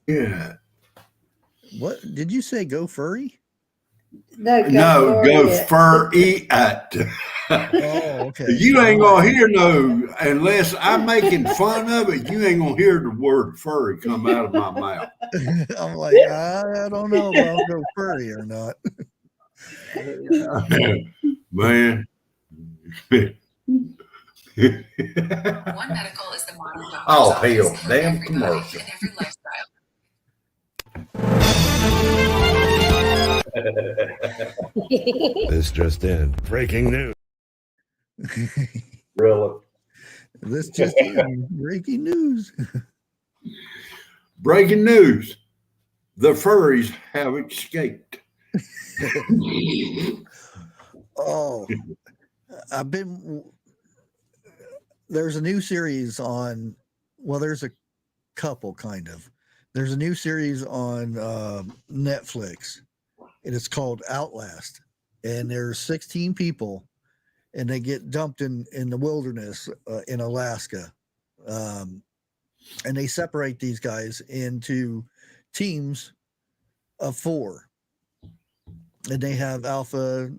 Yeah. What did you say? Go furry? No, go No, for go it. fur eat. Oh, okay. You I'm ain't like, gonna hear no unless I'm making fun of it. You ain't gonna hear the word furry come out of my mouth. I'm like, I don't know if I'll go furry or not. Man. One Medical is the modern doctor's Oh office hell, for damn everybody commercial. and every lifestyle. This just in. Breaking news. Really? This just in breaking news. Breaking news. The furries have escaped. Oh, I've been. There's a new series on. Well, there's a couple kind of. There's a new series on Netflix, and it's called Outlast. And there's 16 people, and they get dumped in the wilderness in Alaska, um, and they separate these guys into teams of four, and they have Alpha,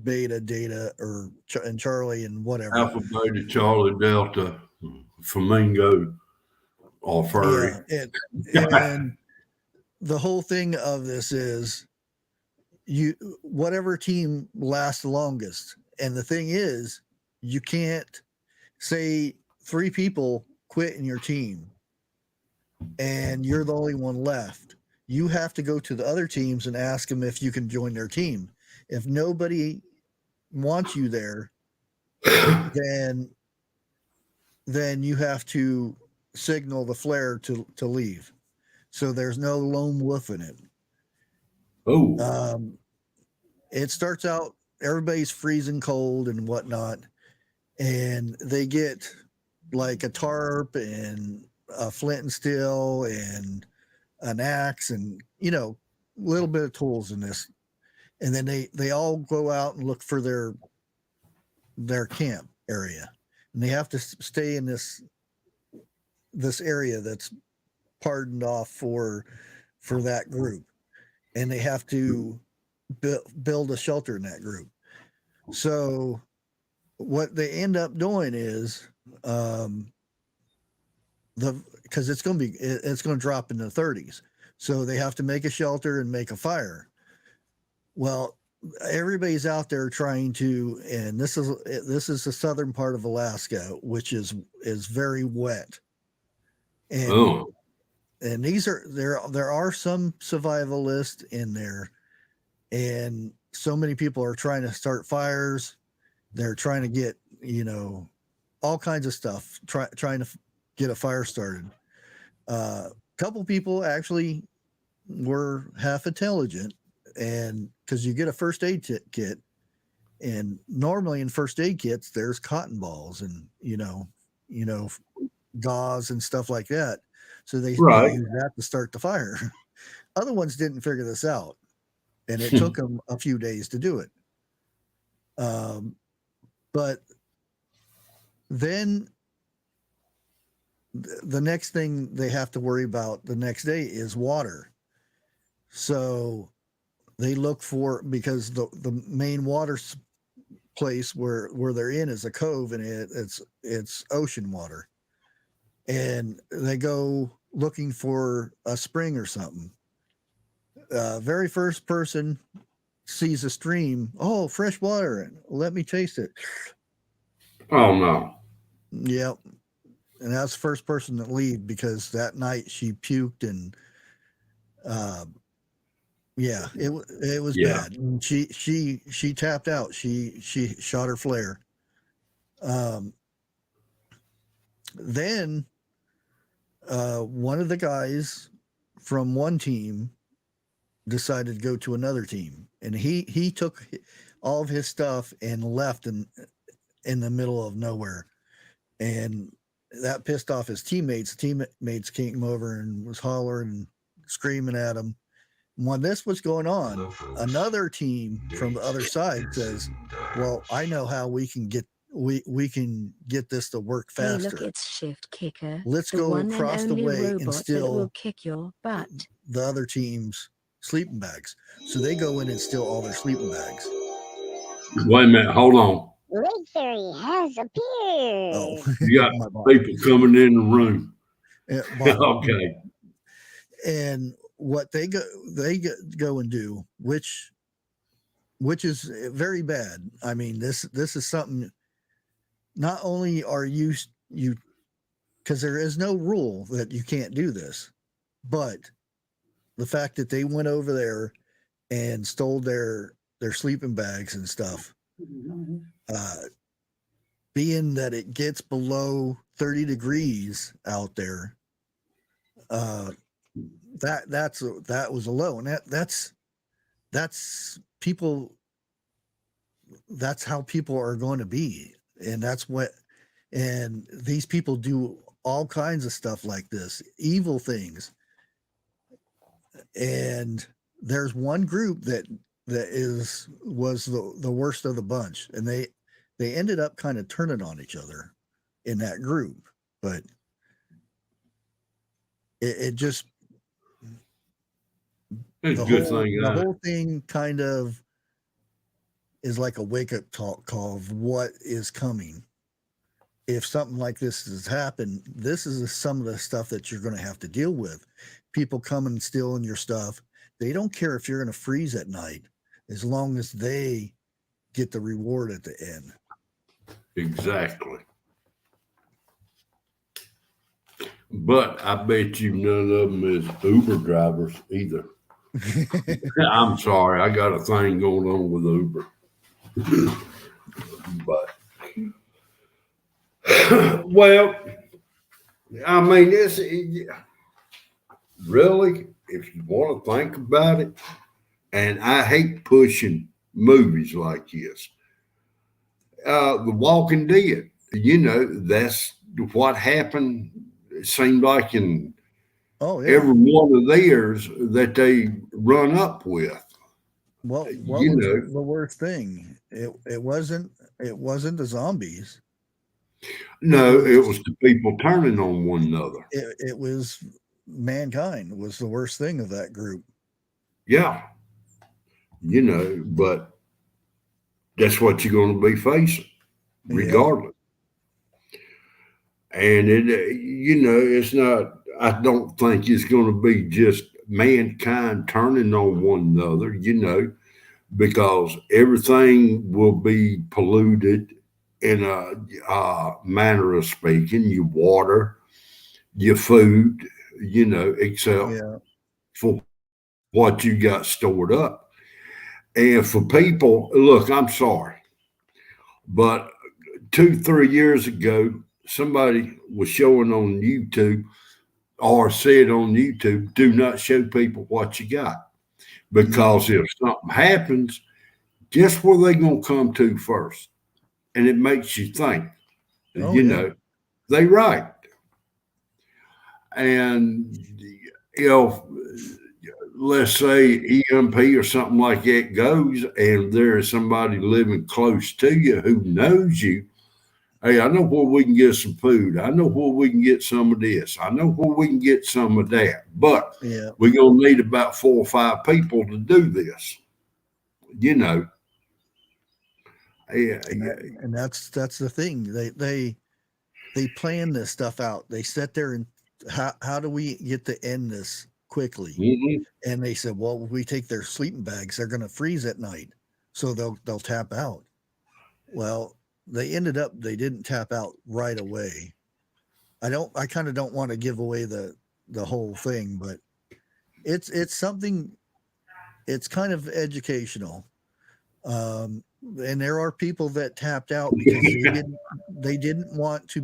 Beta, Data, and Charlie and whatever. Alpha, Beta, Charlie, Delta, Flamingo, all furry. Yeah, and the whole thing of this is you whatever team lasts the longest. And the thing is, you can't say three people quit in your team and you're the only one left. You have to go to the other teams and ask them if you can join their team. If nobody wants you there, then you have to signal the flare to leave. So there's no lone wolf in it. Oh, It starts out everybody's freezing cold and whatnot, and they get like a tarp and a flint and steel and an axe and a little bit of tools in this, and then they all go out and look for their camp area, and they have to stay in this area that's pardoned off for that group, and they have to build a shelter in that group. So what they end up doing is because it's going to drop in the 30s, so they have to make a shelter and make a fire. Well, everybody's out there trying to, and this is the southern part of Alaska, which is very wet, and oh, these are there are some survivalists in there, and so many people are trying to start fires. They're trying to get all kinds of stuff, trying to get a fire started. Couple people actually were half intelligent, and because you get a first aid kit, and normally in first aid kits there's cotton balls and you know gauze and stuff like that, so they right. use that to start the fire. Other ones didn't figure this out, and it took them a few days to do it. But then the next thing they have to worry about the next day is water. So they look for, because the main water place where they're in is a cove, and it's ocean water, and they go looking for a spring or something. Very first person sees a stream. Oh, fresh water. Let me taste it. Oh no. Yep. And that's the first person to leave, because that night she puked, and uh, yeah, it was Yeah. bad. And she tapped out. She shot her flare. Um, then one of the guys from one team decided to go to another team, and he took all of his stuff and left in the middle of nowhere, and that pissed off his teammates. Teammates came over and was hollering and screaming at him. When this was going on, another team from the other side says, "Well, I know how we can we can get this to work Hey, faster. look, it's Shift Kicker. Let's The go one and across the only way and robot that steal will kick your butt. the other team's sleeping bags. So they go in and steal all their sleeping bags. Wait a minute, hold on. Rig Theory has appeared. Oh, You got my bad. people coming in the room. Yeah, but- Okay. and what they go and do, which is very bad. I mean, this is something. Not only are you because there is no rule that you can't do this, but the fact that they went over there and stole their sleeping bags and stuff, being that it gets below 30 degrees out there, that was a low, and that's people. That's how people are going to be, and and these people do all kinds of stuff like this, evil things. And there's one group that was the worst of the bunch, and they ended up kind of turning on each other in that group, but it just It's a the good whole, thing. the whole thing kind of is like a wake-up call of what is coming. If something like this has happened, this is some of the stuff that you're going to have to deal with. People coming and stealing your stuff. They don't care if you're going to freeze at night, as long as they get the reward at the end. Exactly. But I bet you none of them is Uber drivers either. I'm sorry, I got a thing going on with Uber. But well, I mean, really, if you want to think about it, and I hate pushing movies like this. The Walking Dead, that's what happened. It seemed like in Oh yeah. every one of theirs that they run up with. What you was know. the worst thing? It wasn't the zombies. No, it was the people turning on one another. It was mankind was the worst thing of that group. Yeah. But that's what you're going to be facing, regardless. And it's not, I don't think it's going to be just mankind turning on one another, because everything will be polluted in a manner of speaking. Your water, your food, except for what you got stored up. And for people, look, I'm sorry, but 2-3 years ago, somebody was showing on YouTube or said on YouTube, do not show people what you got. Because if something happens, guess where they're going to come to first? And it makes you think, they right. And, let's say EMP or something like that goes, and there is somebody living close to you who knows you. Hey, I know where we can get some food. I know where we can get some of this. I know where we can get some of that. But we're going to need about 4 or 5 people to do this. And that's the thing. They plan this stuff out. They sit there and how do we get to end this quickly? Mm-hmm. And they said, well, if we take their sleeping bags, they're going to freeze at night, so they'll tap out. Well, they didn't tap out right away. I kind of don't want to give away the whole thing, but it's something. It's kind of educational. And there are people that tapped out because they didn't want to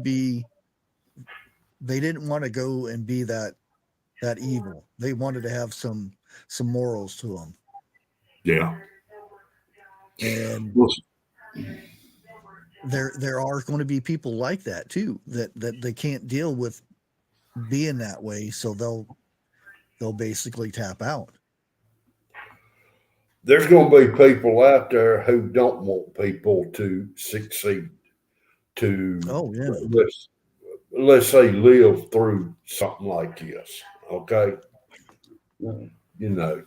go and be that evil. They wanted to have some morals to them. Yeah. And there are going to be people like that too, that they can't deal with being that way, so they'll basically tap out. There's going to be people out there who don't want people to succeed. to Oh yeah. let's say live through something like this. Okay, you know,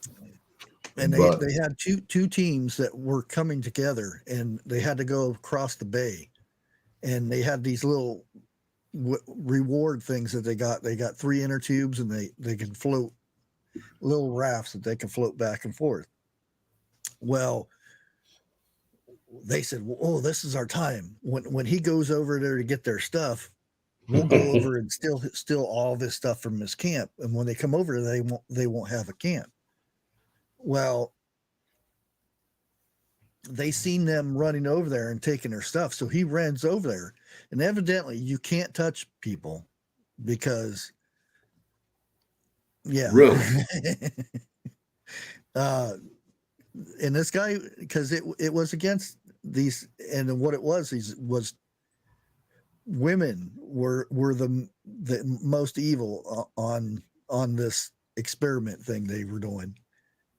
And but they had two teams that were coming together, and they had to go across the bay, and they had these little reward things that they got. They got 3 inner tubes, and they can float little rafts that they can float back and forth. Well, they said, well, "Oh, this is our time." When he goes over there to get their stuff, we'll go over and steal all this stuff from his camp. And when they come over, they won't have a camp. Well, they seen them running over there and taking their stuff, so he runs over there. And evidently, you can't touch people because, yeah, really, and this guy, because it was against these, and what it was women were the most evil on this experiment thing they were doing.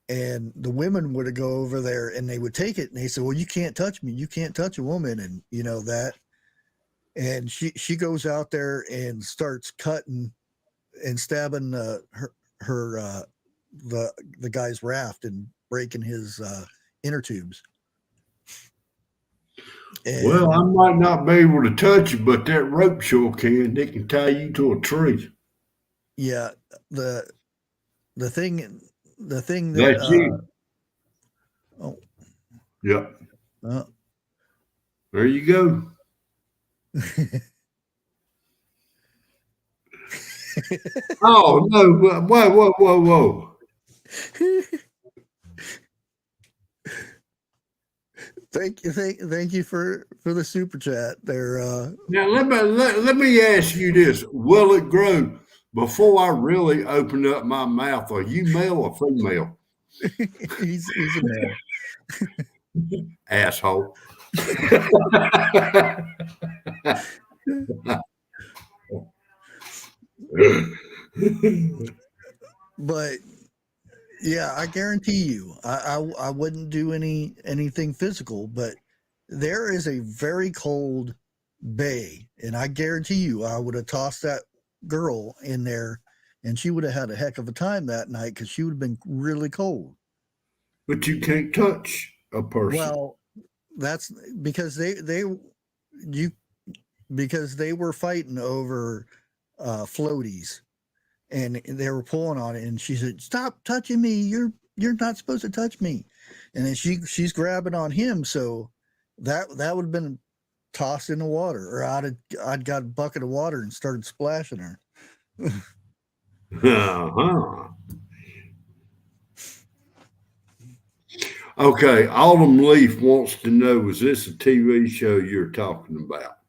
And the women would go over there and they would take it and they said, well, you can't touch me. You can't touch a woman. And you know that. And she goes out there and starts cutting and stabbing the guy's raft and breaking his inner tubes. And, well, I might not be able to touch you, but that rope sure can. It can tie you to a tree. yeah, the thing that That's you. oh Yep. There you go. Oh no! Whoa! Thank you for the super chat there. Now let me ask you this: will it grow? Before I really open up my mouth, are you male or female? He's a male. Asshole. But yeah, I guarantee you, I wouldn't do anything physical, but there is a very cold bay, and I guarantee you, I would have tossed that girl in there, and she would have had a heck of a time that night because she would have been really cold. But you can't touch a person. Well, that's because because they were fighting over floaties, and they were pulling on it, and she said, "Stop touching me! You're not supposed to touch me." And then she's grabbing on him, so that would have been tossed in the water, or I'd got a bucket of water and started splashing her. Uh-huh. Okay, Autumn Leaf wants to know, is this a TV show you're talking about?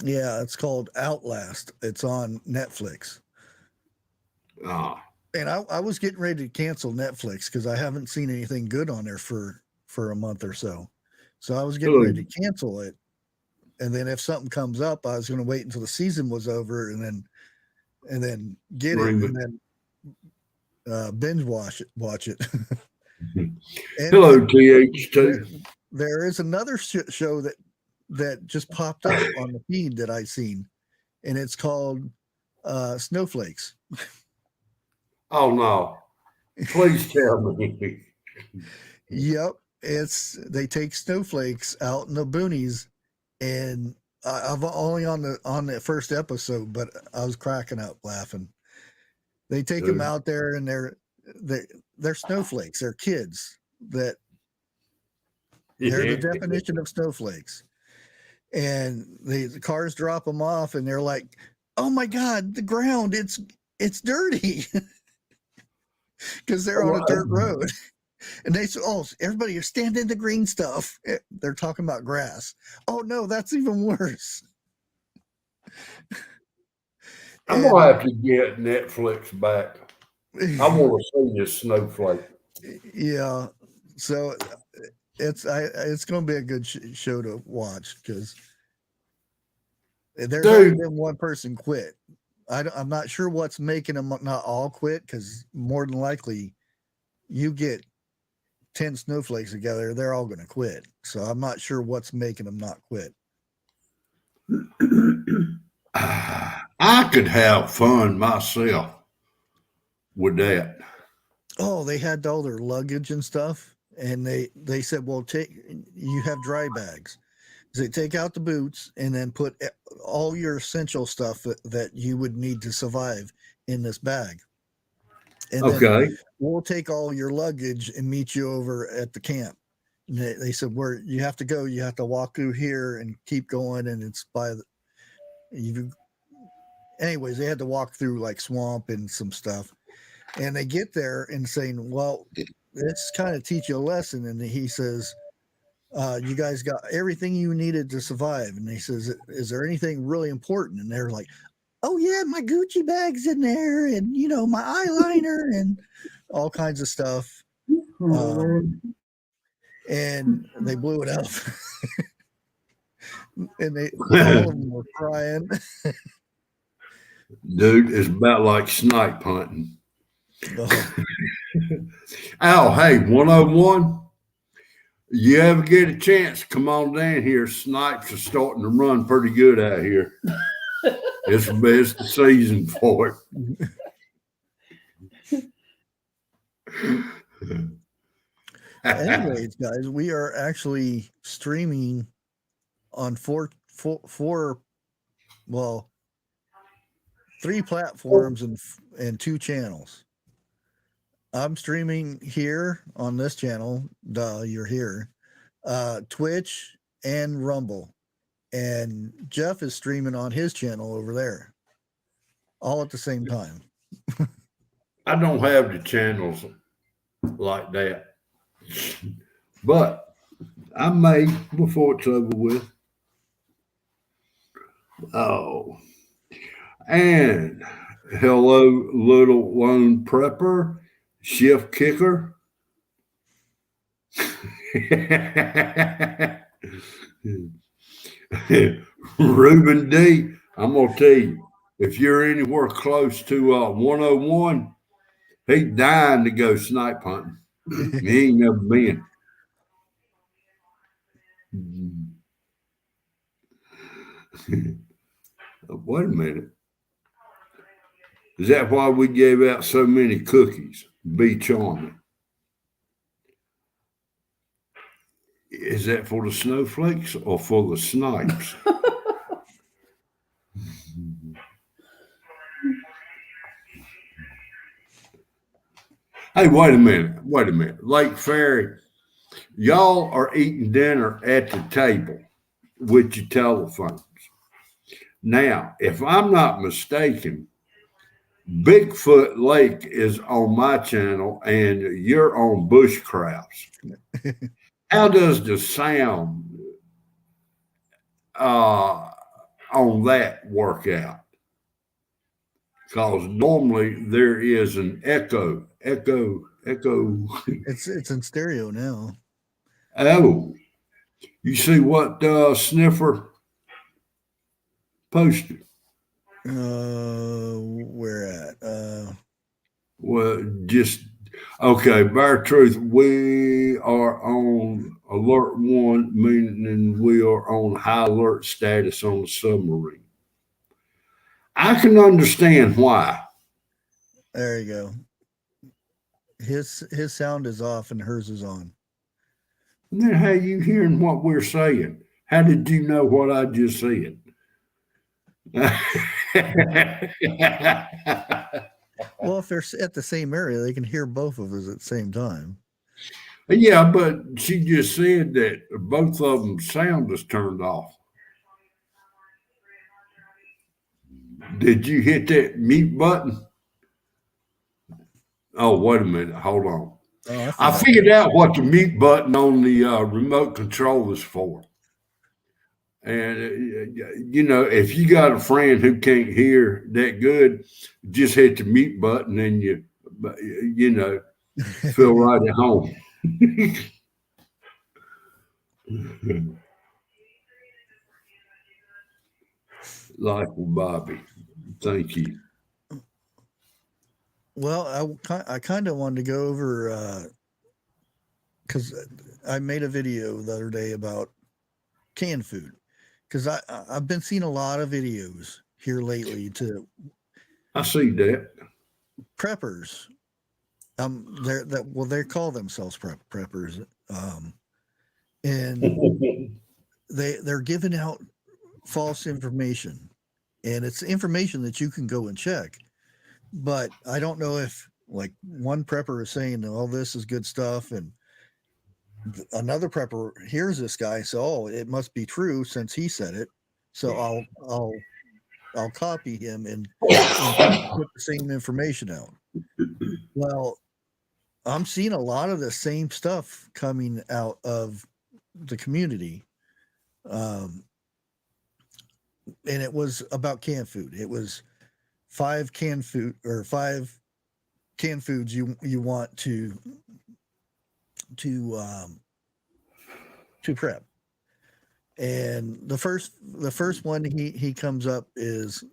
Yeah, it's called Outlast. It's on Netflix. Ah. And I was getting ready to cancel Netflix because I haven't seen anything good on there for a month or so. So I was getting ready to cancel it. And then if something comes up, I was going to wait until the season was over and then get it and then binge watch it. And hello, TH2. There is another show that just popped up on the feed that I seen, and it's called Snowflakes. Oh no! Please tell me. Yep, they take snowflakes out in the boonies, and I've only on the first episode, but I was cracking up laughing. They take them out there, and they're snowflakes. They're kids they're the definition of snowflakes. And the cars drop them off, and they're like, "Oh my God, the ground, it's dirty," because they're on a dirt road. And they say, "Oh, everybody, you're standing in the green stuff." They're talking about grass. Oh no, that's even worse. I'm gonna have to get Netflix back. I want to see this snowflake. Yeah, so it's going to be a good show to watch because there's only been one person quit. I'm not sure what's making them not all quit, because more than likely you get 10 snowflakes together, they're all going to quit. So I'm not sure what's making them not quit. I could have fun myself with that. Oh, they had all their luggage and stuff, and they said, "Well, you have dry bags. They take out the boots and then put all your essential stuff that you would need to survive in this bag, and then Okay. we'll take all your luggage and meet you over at the camp." And they said, "Where you have to go, you have to walk through here and keep going, and it's by the you." Anyways, they had to walk through like swamp and some stuff. And they get there and saying, "Well, let's kind of teach you a lesson." And he says, "You guys got everything you needed to survive." And he says, "Is there anything really important?" And they're like, "Oh yeah, my Gucci bag's in there, and my eyeliner and all kinds of stuff." And they blew it up, and all of them were crying. Dude, it's about like snipe hunting. Oh, Oh, hey, 101. You ever get a chance, come on down here. Snipes are starting to run pretty good out here. It's the season for it. anyways, guys, we are actually streaming on three platforms and 2 channels. I'm streaming here on this channel. Duh, you're here. Twitch and Rumble. And Jeff is streaming on his channel over there. All at the same time. I don't have the channels like that, but I may before it's over with. Oh, and hello, little lone prepper, shift kicker. Ruben D, I'm gonna tell you, if you're anywhere close to 101, he's dying to go snipe hunting. He ain't never been. Wait a minute. Is that why we gave out so many cookies? Be charming. Is that for the snowflakes or for the snipes? Hey, wait a minute. Lake Ferry, y'all are eating dinner at the table with your telephones. Now, if I'm not mistaken, Bigfoot Lake is on my channel and you're on Bushcrafts. How does the sound on that work out? Because normally there is an echo. It's in stereo now. Oh, you see what Sniffer posted? Where at? Well, just okay. Bear truth, we are on alert 1, meaning we are on high alert status on the submarine. I can understand why. There you go. His sound is off and hers is on. And then how you hearing what we're saying? How did you know what I just said? Well, if they're at the same area, they can hear both of us at the same time. Yeah, but she just said that both of them sound is turned off. Did you hit that mute button? Oh, wait a minute. Hold on. Oh, I figured out what the mute button on the remote control is for. And, if you got a friend who can't hear that good, just hit the mute button and you feel right at home. Life with Bobby. Thank you. Well, I kind of wanted to go over because I made a video the other day about canned food, because I've been seeing a lot of videos here lately to I see that. preppers. They call themselves preppers. And they're giving out false information, and it's information that you can go and check. But I don't know if like one prepper is saying, "Oh, this is good stuff," and another prepper hears this guy, so oh, it must be true since he said it. So I'll copy him and put the same information out. Well, I'm seeing a lot of the same stuff coming out of the community. And it was about canned food. It was 5 canned foods you want to prep. And the first one he comes up is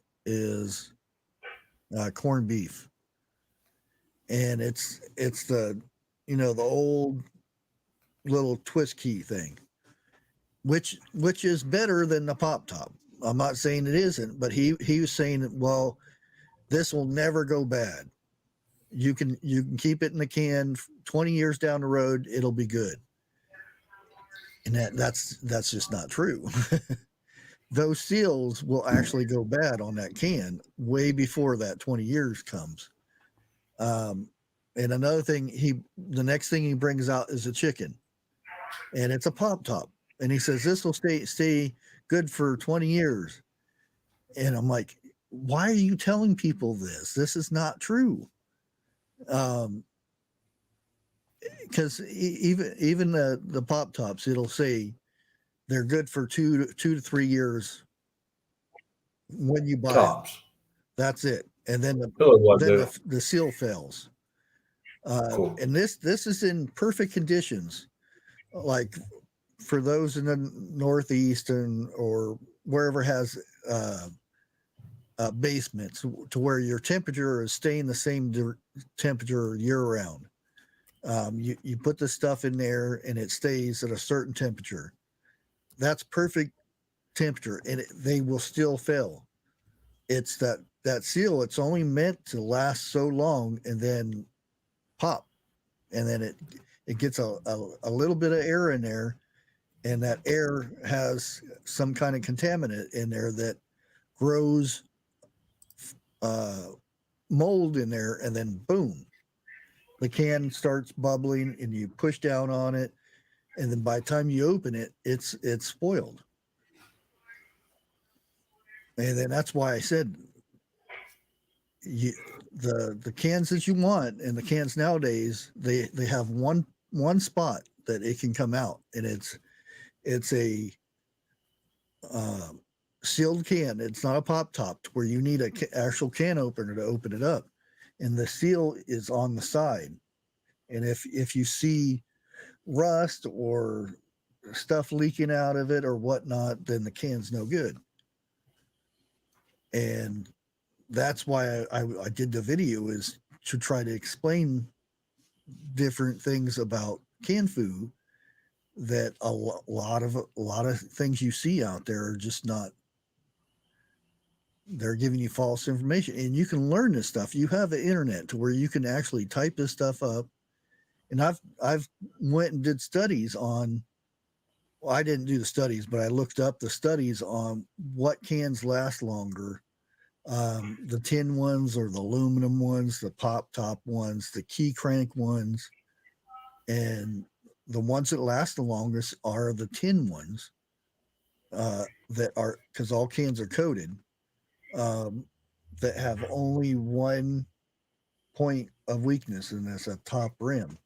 corned beef. And it's the the old little twist key thing, which is better than the pop top. I'm not saying it isn't, but he was saying, well, this will never go bad. You can keep it in the can 20 years down the road, it'll be good. And that's just not true. Those seals will actually go bad on that can way before that 20 years comes. And another thing, the next thing he brings out is a chicken, and it's a pop top, and he says this will stay good for 20 years. And I'm like, why are you telling people this? This is not true. Because even the pop tops, it'll say they're good for 2 to 3 years when you buy Tops. them. That's it. And then the seal fails. Cool. And this is in perfect conditions. Like for those in the Northeast or wherever has basements to where your temperature is staying the same temperature year round. You put the stuff in there and it stays at a certain temperature. That's perfect temperature, and they will still fail. It's that seal, it's only meant to last so long and then pop. And then it gets a little bit of air in there, and that air has some kind of contaminant in there that grows mold in there, and then boom, the can starts bubbling, and you push down on it, and then by the time you open it, it's spoiled. And then that's why I said the cans that you want, and the cans nowadays, they have one spot that it can come out, and it's a sealed can. It's not a pop top where you need an actual can opener to open it up, and the seal is on the side. And if you see rust or stuff leaking out of it or whatnot, then the can's no good. And that's why I did the video, is to try to explain different things about canned food, that a lot of things you see out there are just not. They're giving you false information, and you can learn this stuff. You have the internet to where you can actually type this stuff up. And I've went and did studies on. Well, I didn't do the studies, but I looked up the studies on what cans last longer. The tin ones or the aluminum ones, the pop top ones, the key crank ones, and the ones that last the longest are the tin ones, that are, because all cans are coated, that have only one point of weakness, and that's a top rim.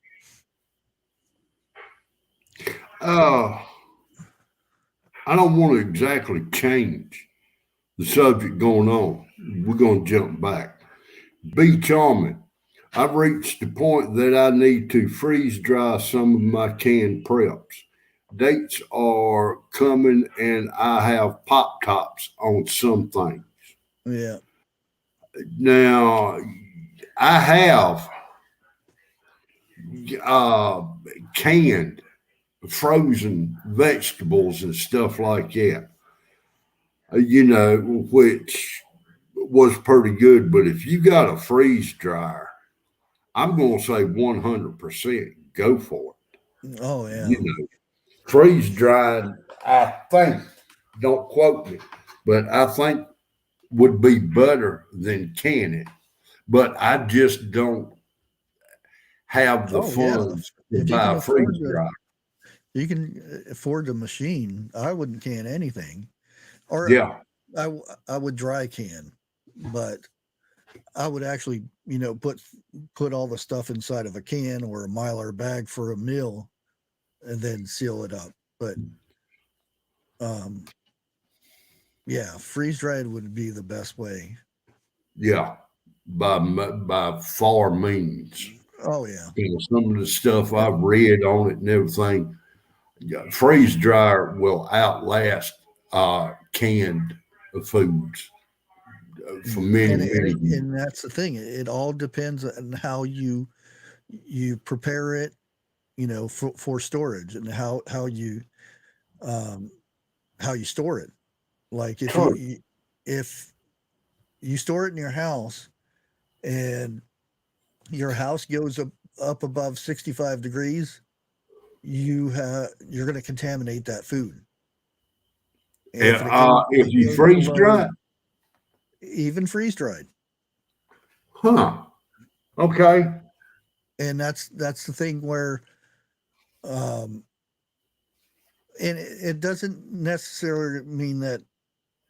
I don't want to exactly change the subject going on. We're going to jump back. Be charming. I've reached the point that I need to freeze dry some of my canned preps. Dates are coming, and I have pop tops on some things. Yeah. Now, I have canned frozen vegetables and stuff like that. which was pretty good. But if you got a freeze dryer, I'm going to say 100% go for it. Oh yeah. Freeze dried, I think, don't quote me, but I think would be better than canning. But I just don't have the funds to If you buy can a freeze afford dryer. You can afford the machine. I wouldn't can anything, or Yeah. I would dry can, but I would actually, put all the stuff inside of a can or a Mylar bag for a meal, and then seal it up. But, yeah, freeze dried would be the best way. Yeah. By far means. Oh yeah. Some of the stuff I've read on it and everything, freeze dryer will outlast canned foods for many, and, many years. and that's the thing. It all depends on how you prepare it, for storage, and how you store it. Like if you store it in your house and your house goes up above 65 degrees, you're going to contaminate that food. If you freeze dry, even freeze dried. huh? Okay. And that's the thing where, and it doesn't necessarily mean that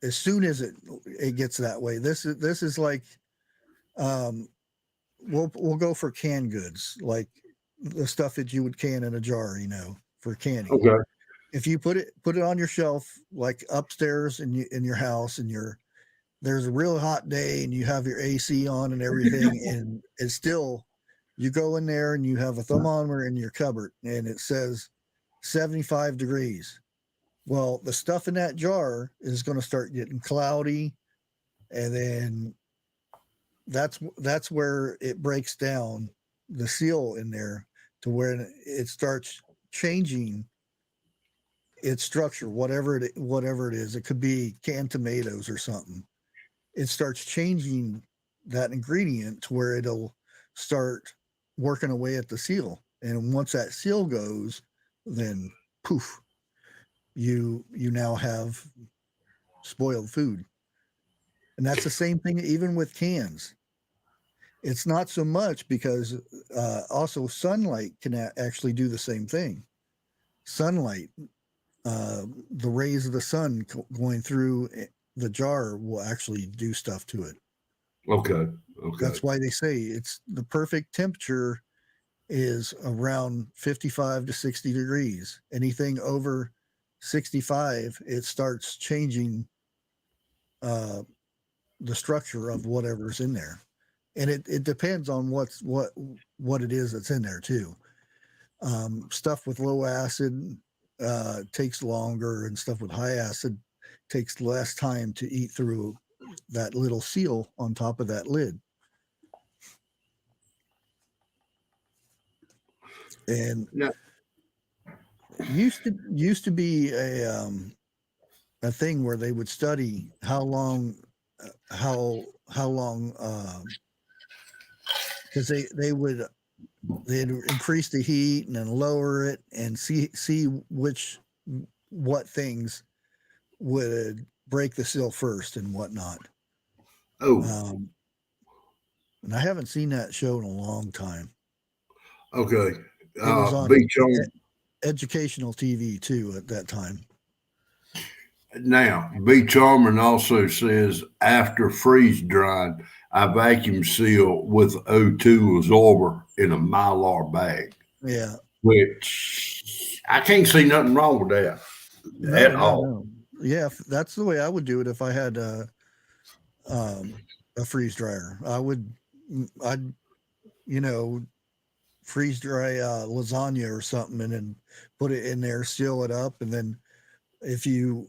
as soon as it gets that way. This is like, we'll go for canned goods, like the stuff that you would can in a jar, for canning. Okay. If you put it on your shelf, like upstairs in your house, and there's a real hot day and you have your AC on and everything, and it's still, you go in there and you have a thermometer in your cupboard and it says 75 degrees. Well, the stuff in that jar is going to start getting cloudy, and then that's where it breaks down the seal in there to where it starts changing its structure, whatever it is. It could be canned tomatoes or something. It starts changing that ingredient to where it'll start working away at the seal. And once that seal goes, then poof, you now have spoiled food. And that's the same thing even with cans. It's not so much, because also sunlight can actually do the same thing. Sunlight, the rays of the sun going through the jar will actually do stuff to it. Okay. That's why they say it's the perfect temperature is around 55 to 60 degrees. Anything over 65, it starts changing the structure of whatever's in there. And it depends on what it is that's in there too. Stuff with low acid takes longer, and stuff with high acid takes less time to eat through that little seal on top of that lid. And used to be a thing where they would study how long because they'd increase the heat and then lower it and see what things would break the seal first and whatnot. Oh. And I haven't seen that show in a long time. Okay. It was on Beach on educational TV too at that time. Now, B. Charman also says after freeze drying, I vacuum seal with O2 absorber in a Mylar bag. Yeah. Which I can't see nothing wrong with that at all. No. Yeah, that's the way I would do it if I had a freeze dryer. I'd freeze dry lasagna or something, and then put it in there, seal it up, and then if you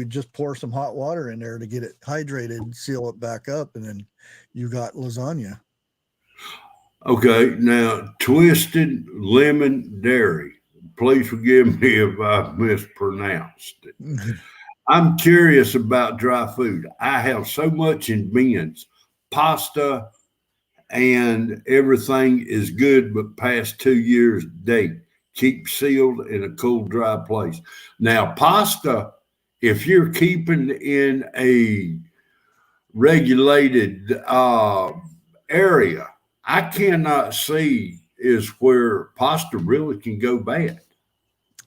just pour some hot water in there to get it hydrated, seal it back up, and then you got lasagna. Okay, now Twisted Lemon Dairy. Please forgive me if I mispronounced it. I'm curious about dry food. I have so much in bins, pasta and everything is good, but past 2 years date. Keep sealed in a cool, dry place. Now, pasta, if you're keeping in a regulated area, I cannot see is where pasta really can go bad.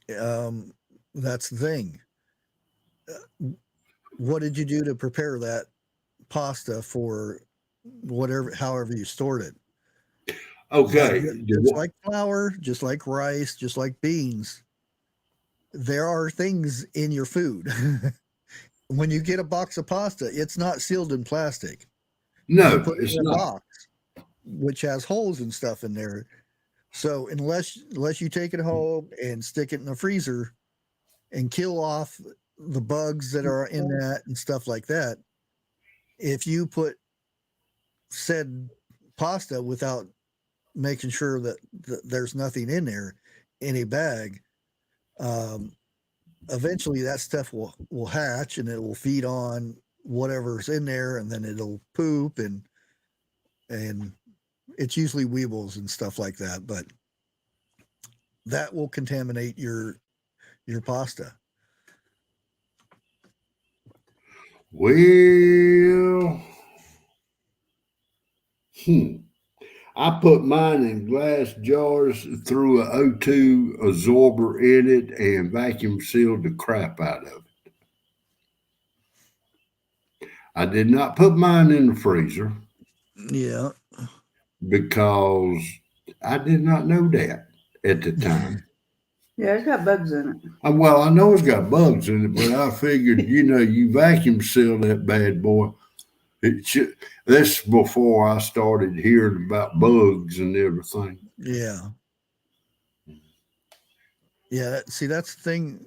That's the thing. What did you do to prepare that pasta for however you stored it? Okay. Just like flour, just like rice, just like beans, there are things in your food. When you get a box of pasta, it's not sealed in plastic. No, You put it it's in a not. box, which has holes and stuff in there. So unless you take it home and stick it in the freezer and kill off the bugs that are in that and stuff like that, if you put said pasta without making sure that there's nothing in there in a bag, eventually that stuff will hatch and it will feed on whatever's in there, and then it'll poop and it's usually weevils and stuff like that, but that will contaminate your pasta. Well, I put mine in glass jars, threw a O2 absorber in it, and vacuum sealed the crap out of it. I did not put mine in the freezer Yeah. because I did not know that at the time. Yeah, it's got bugs in it. Well, I know it's got bugs in it, but I figured, you vacuum seal that bad boy. It should. This before I started hearing about bugs and everything. Yeah. Yeah. See, that's the thing.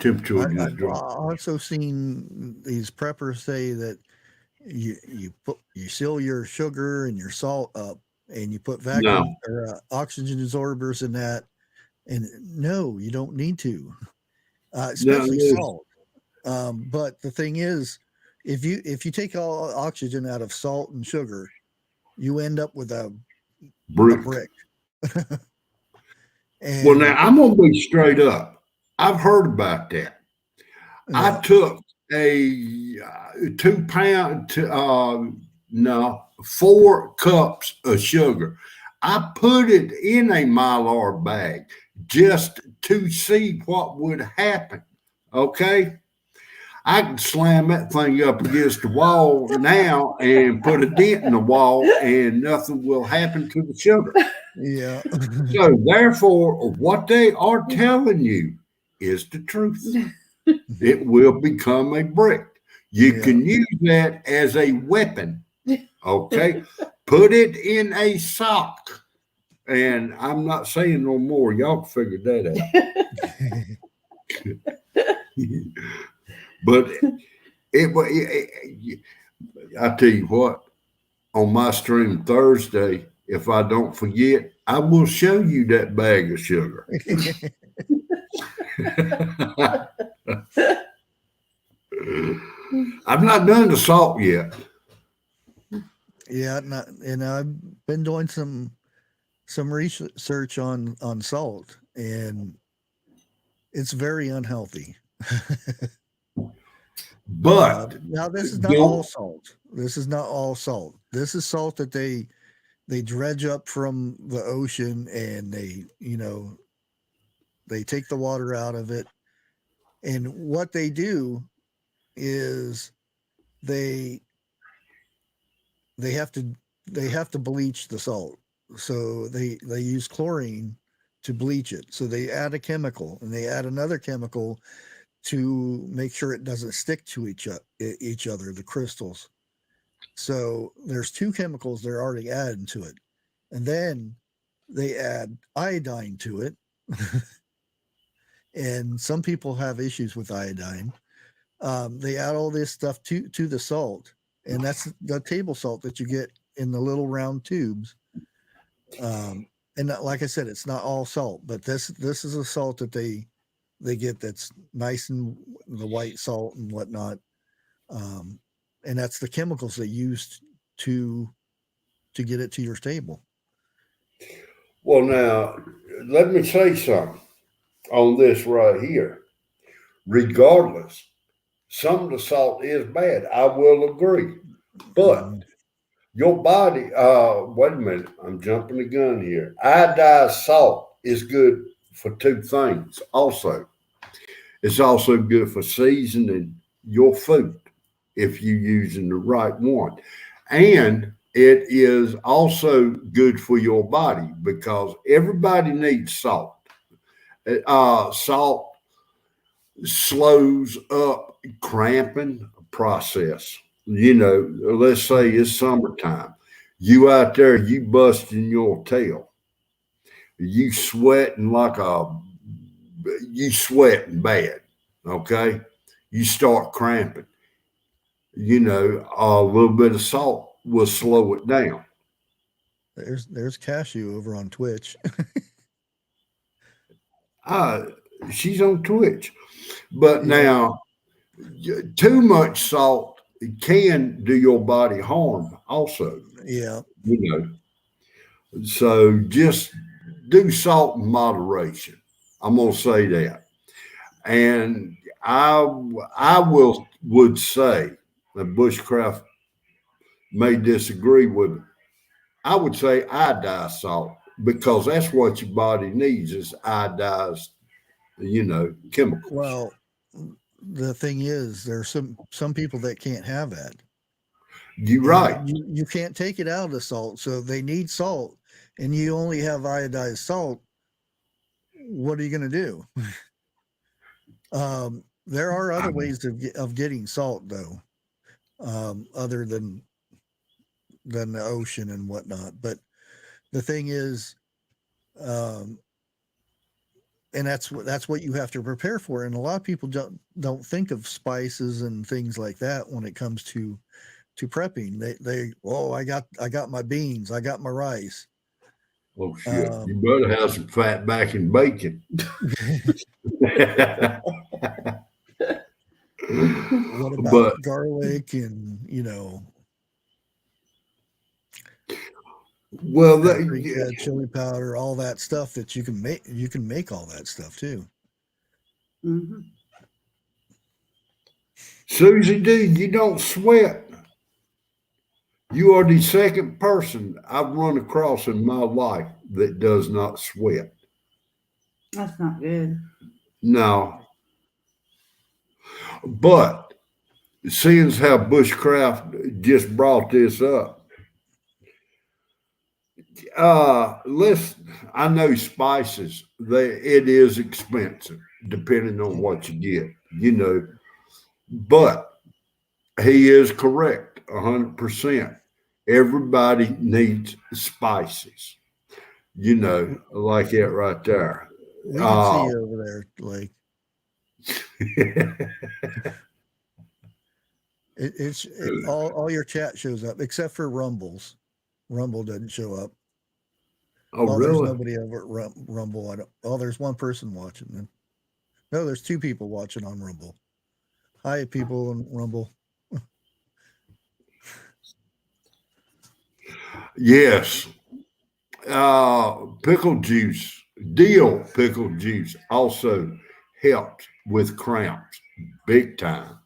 Temperature I've just dropped. also seen these preppers say that you seal your sugar and your salt up, and you put vacuum or oxygen absorbers in that. And no, you don't need to, especially salt. But the thing is, if you take all oxygen out of salt and sugar, you end up with a brick. Well, now I'm gonna be straight up. I've heard about that. I took a 2 pound, 4 cups of sugar. I put it in a Mylar bag just to see what would happen. Okay. I can slam that thing up against the wall now and put a dent in the wall, and nothing will happen to the sugar. Yeah. So therefore, what they are telling you is the truth. It will become a brick. You can use that as a weapon. Okay. Put it in a sock. And I'm not saying no more. Y'all can figure that out. But I tell you what, on my stream Thursday, if I don't forget, I will show you that bag of sugar. I've not done the salt yet. Yeah, and I've been doing some research on salt, and it's very unhealthy. But now this is not all salt. This is not all salt. This is salt that they dredge up from the ocean, and they take the water out of it. And what they do is they have to bleach the salt. So they use chlorine to bleach it. So they add a chemical, and they add another chemical to make sure it doesn't stick to each other, the crystals. So there's 2 chemicals they're already adding to it. And then they add iodine to it. And some people have issues with iodine. They add all this stuff to the salt, and that's the table salt that you get in the little round tubes. And like I said, it's not all salt, but this is a salt that they they get that's nice and the white salt and whatnot. And that's the chemicals they use to get it to your table. Well, now, let me say something on this right here. Regardless, some of the salt is bad. I will agree. But your body, wait a minute, I'm jumping the gun here. Iodized salt is good for two things also. It's also good for seasoning your food if you're using the right one. And it is also good for your body because everybody needs salt. Salt slows up cramping process. You know, let's say it's summertime. You out there, you busting your tail. You sweating you sweating bad. Okay. You start cramping. You know, a little bit of salt will slow it down. There's Cashew over on Twitch. She's on Twitch. But now, too much salt can do your body harm also. Yeah. You know, so just do salt in moderation. I'm going to say that. And I would say that Bushcraft may disagree with it. I would say iodized salt because that's what your body needs is iodized, you know, chemicals. Well, the thing is, there's some people that can't have that. You're right. You can't take it out of the salt, so they need salt, and you only have iodized salt. What are you going to do? There are other ways of getting salt, though, other than the ocean and whatnot. But the thing is, and that's what you have to prepare for. And a lot of people don't think of spices and things like that when it comes to prepping. I got my beans, I got my rice. Oh shit! You better have some fat back in bacon. What about garlic and well, chili powder, all that stuff that you can make. You can make all that stuff too. Mm-hmm. Susie D, you don't sweat. You are the second person I've run across in my life that does not sweat. That's not good. No. But seeing as how Bushcraft just brought this up, I know spices, it is expensive depending on what you get, but he is correct 100%. Everybody needs spices, like that right there. We can see you over there, Blake. It's all your chat shows up except for Rumbles. Rumble doesn't show up. Oh, really? There's nobody over at Rumble. There's one person watching then. No, there's two people watching on Rumble. Hi, people on Rumble. Yes. Pickle juice, dill pickle juice also helps with cramps big time.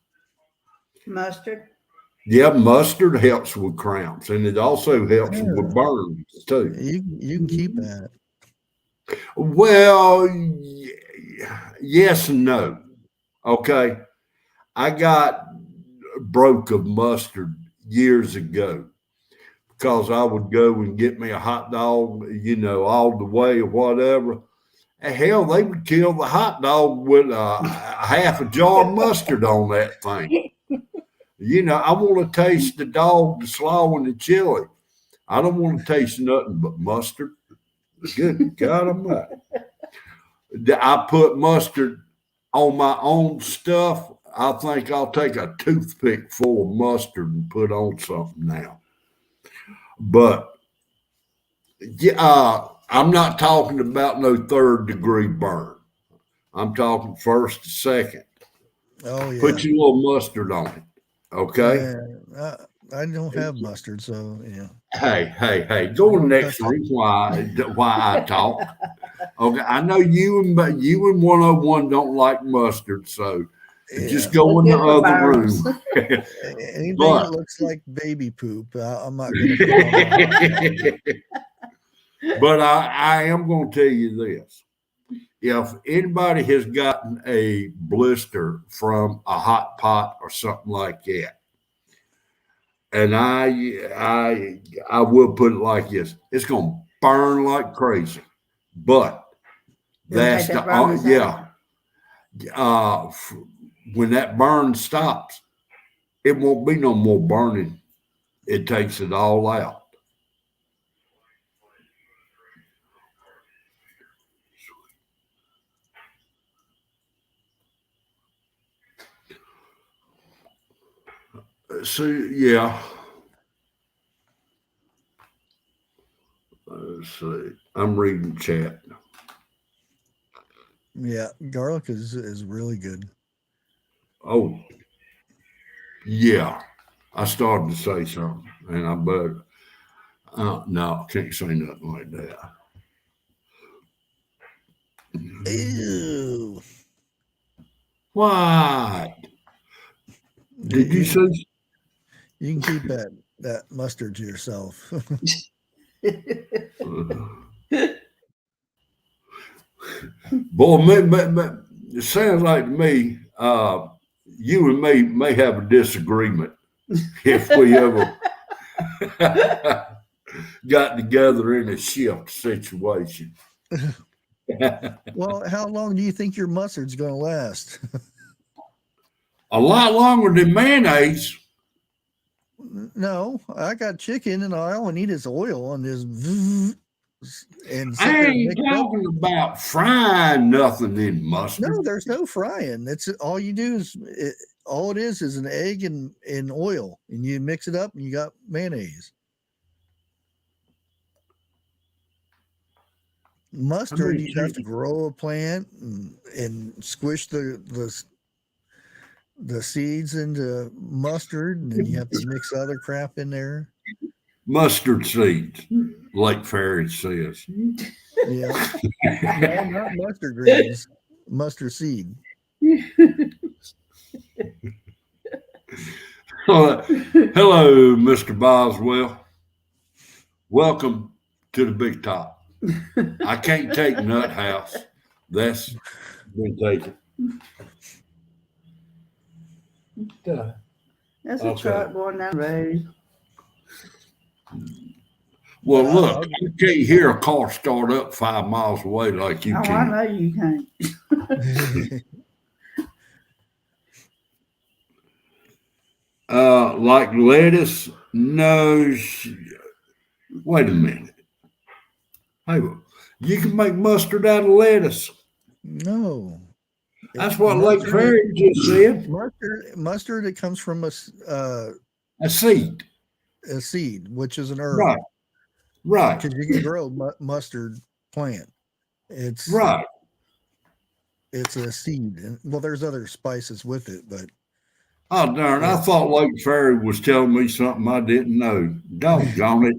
Mustard? Yeah, mustard helps with cramps, and it also helps with burns too. You can keep that. Well, yes and no. Okay. I got broke of mustard years ago because I would go and get me a hot dog, all the way or whatever. And hell, they would kill the hot dog with half a jar of mustard on that thing. I want to taste the dog, the slaw, and the chili. I don't want to taste nothing but mustard. Good God Almighty. I put mustard on my own stuff. I think I'll take a toothpick full of mustard and put on something now. But I'm not talking about no 3rd degree burn. I'm talking first to second. Oh yeah. Put your little mustard on it. Okay. Yeah, I don't have mustard, so yeah. Hey, go to the Don't next touch room why I talk. Okay, I know you and 101 don't like mustard, so just Yeah. go in the Good for other burns. room. Anything But- that looks like baby poop, I'm not going to put on my But I am going to tell you this. If anybody has gotten a blister from a hot pot or something like that, and I will put it like this, it's going to burn like crazy. But It'll that's take that the burn yeah. When that burn stops, it won't be no more burning. It takes it all out. So yeah. Let's see. I'm reading chat. Yeah, garlic is really good. Oh, yeah. I started to say something, and I better. No, I can't say nothing like that. Ew. What? Did you say? You can keep that mustard to yourself. Boy, it sounds like to me, you and me may have a disagreement if we ever got together in a shift situation. Well, how long do you think your mustard's going to last? A lot longer than mayonnaise. No, I got chicken and all I need is oil and just and sit I there and ain't mix it up. talking about frying nothing in mustard. No, there's no frying. It's all you do is all it is an egg and oil, and you mix it up, and you got mayonnaise. Mustard, you have to grow a plant and squish the seeds into mustard, and then you have to mix other crap in there. Mustard seeds, Lake Ferry says. Yeah, no, not mustard greens, mustard seed. Hello, Mr. Boswell. Welcome to the big top. I can't take Nut House. That's been taken. That's a Okay. truck going down the road. Well, look, you can't hear a car start up 5 miles away like you Oh, I can. know you can't. Like lettuce? No. Wait a minute. Hey, you can make mustard out of lettuce. No, That's what Lake Ferry just said. Mustard. It comes from A seed. a seed, which is an herb. Right. Because you can grow mustard plant. It's Right. It's a seed, and well, there's other spices with it, but Oh, darn. I thought Lake Ferry was telling me something I didn't know. Doggone it.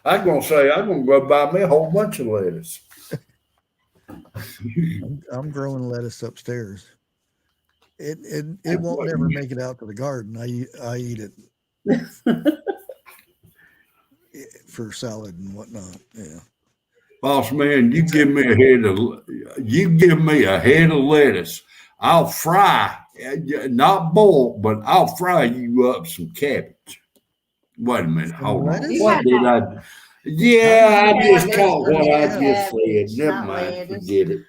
I'm going to say, I'm going to go buy me a whole bunch of lettuce. I'm growing lettuce upstairs. It won't never make it out to the garden. I eat it for salad and whatnot. Yeah. Boss man, you give me a head of lettuce. I'll fry, not boil, but I'll fry you up some cabbage. Wait a minute, hold on. lettuce? What did I? Yeah, I just caught what I just Cabbage, said. Never not mind, lettuce. forget it.